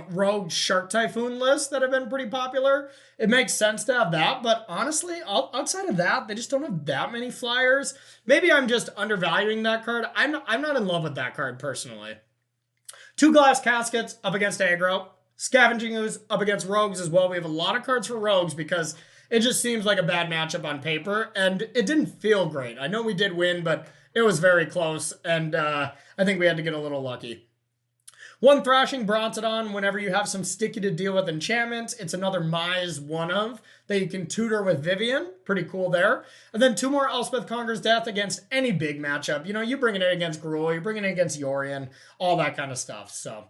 rogue Shark Typhoon lists that have been pretty popular. It makes sense to have that, but honestly, outside of that, they just don't have that many flyers. Maybe I'm just undervaluing that card. I'm not in love with that card personally. 2 Glass Caskets up against aggro. Scavenging Ooze up against rogues as well. We have a lot of cards for rogues because it just seems like a bad matchup on paper, and it didn't feel great. I know we did win, but it was very close, and I think we had to get a little lucky. 1 Thrashing Brontodon, whenever you have some sticky to deal with enchantments, it's another Mize one of. that you can tutor with Vivian. Pretty cool there. And then 2 more Elspeth Conquers Death against any big matchup. You know, you bring it in against Gruul, you're bringing it against Yorion, all that kind of stuff. So,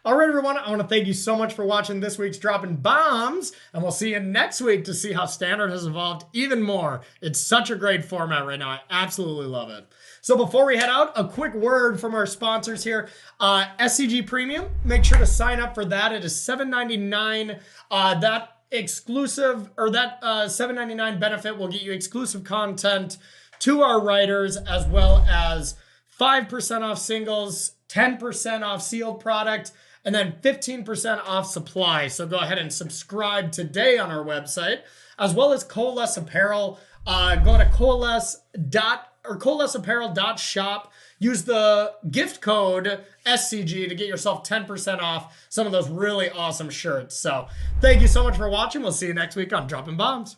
all right, everyone, I want to thank you so much for watching this week's Droppin Bombs, and we'll see you next week to see how Standard has evolved even more. It's such a great format right now. I absolutely love it. So before we head out, a quick word from our sponsors here. SCG Premium, make sure to sign up for that. It is $7.99. That $7.99 benefit will get you exclusive content to our writers, as well as 5% off singles, 10% off sealed product, and then 15% off supply. So go ahead and subscribe today on our website, as well as Coalesce Apparel. Go to coalesceapparel.shop. Use the gift code SCG to get yourself 10% off some of those really awesome shirts. So thank you so much for watching. We'll see you next week on Droppin Bombs.